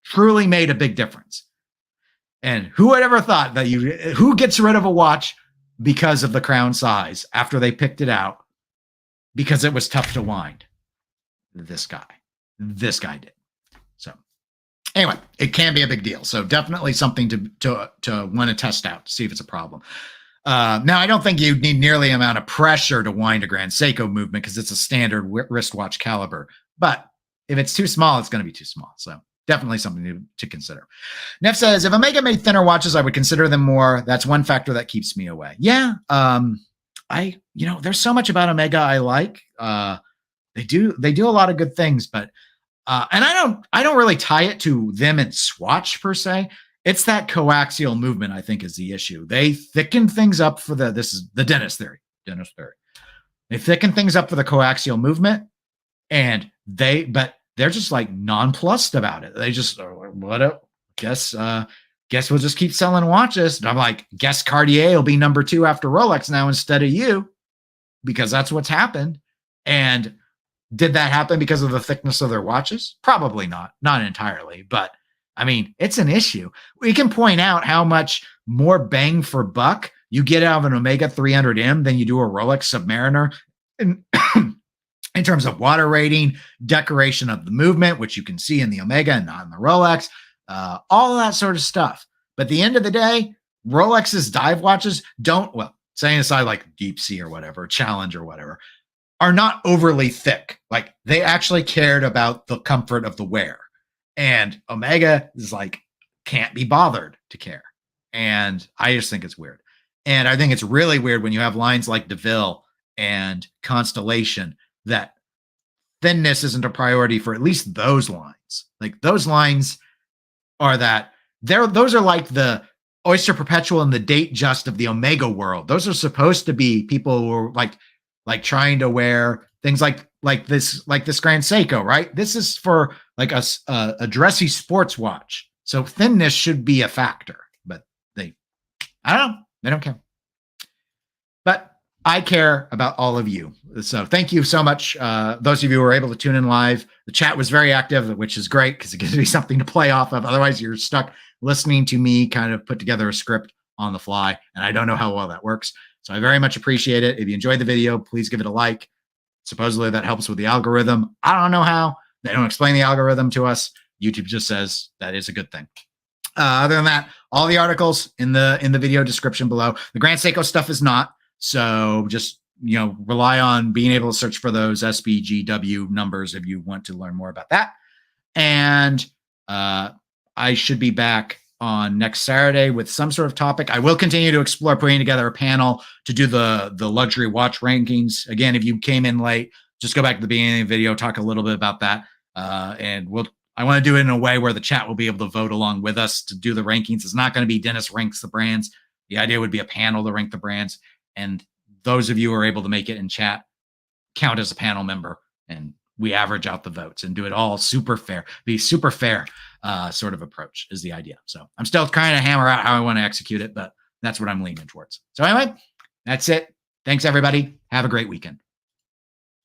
Speaker 1: truly made a big difference. And who had ever thought that who gets rid of a watch because of the crown size after they picked it out because it was tough to wind? This guy did. So anyway, it can be a big deal. So definitely something to want to test out to see if it's a problem. Now, I don't think you need nearly the amount of pressure to wind a Grand Seiko movement because it's a standard wristwatch caliber. But if it's too small, it's going to be too small. So definitely something to consider. Neff says, if Omega made thinner watches, I would consider them more. That's one factor that keeps me away. Yeah. There's so much about Omega I like. They do a lot of good things, but and I don't really tie it to them and Swatch per se. It's that coaxial movement, I think, is the issue. They thicken things up for this is the Dennis theory. They thicken things up for the coaxial movement, and they're just like nonplussed about it. They just, guess we'll just keep selling watches. And I'm like, guess Cartier will be number 2 after Rolex now instead of you, because that's what's happened. And did that happen because of the thickness of their watches? Probably not entirely, but I mean, it's an issue. We can point out how much more bang for buck you get out of an Omega 300M than you do a Rolex Submariner. And in terms of water rating, decoration of the movement, which you can see in the Omega and not in the Rolex, all of that sort of stuff. But at the end of the day, Rolex's dive watches setting aside like Deep Sea or whatever, Challenge or whatever, are not overly thick. Like, they actually cared about the comfort of the wear. And Omega is like, can't be bothered to care. And I just think it's weird. And I think it's really weird when you have lines like DeVille and Constellation that thinness isn't a priority for at least those lines. Like, those lines are those are like the Oyster Perpetual and the Date Just of the Omega world. Those are supposed to be people who are like trying to wear things like this Grand Seiko, right? This is for like a dressy sports watch. So thinness should be a factor, but I don't know. They don't care. But I care about all of you. So thank you so much. Those of you who were able to tune in live. The chat was very active, which is great because it gives me something to play off of. Otherwise, you're stuck listening to me kind of put together a script on the fly, and I don't know how well that works. So I very much appreciate it. If you enjoyed the video, please give it a like. Supposedly that helps with the algorithm. I don't know how. They don't explain the algorithm to us. YouTube just says that is a good thing. Other than that, all the articles in the video description below. The Grand Seiko stuff is not. So just, rely on being able to search for those SBGW numbers if you want to learn more about that. And I should be back on next Saturday with some sort of topic. I will continue to explore putting together a panel to do the luxury watch rankings. Again, if you came in late, just go back to the beginning of the video, talk a little bit about that. And I want to do it in a way where the chat will be able to vote along with us to do the rankings. It's not going to be Dennis ranks the brands. The idea would be a panel to rank the brands. And those of you who are able to make it in chat count as a panel member. And we average out the votes and do it all super fair. The super fair sort of approach is the idea. So I'm still trying to hammer out how I want to execute it, but that's what I'm leaning towards. So anyway, that's it. Thanks, everybody. Have a great weekend.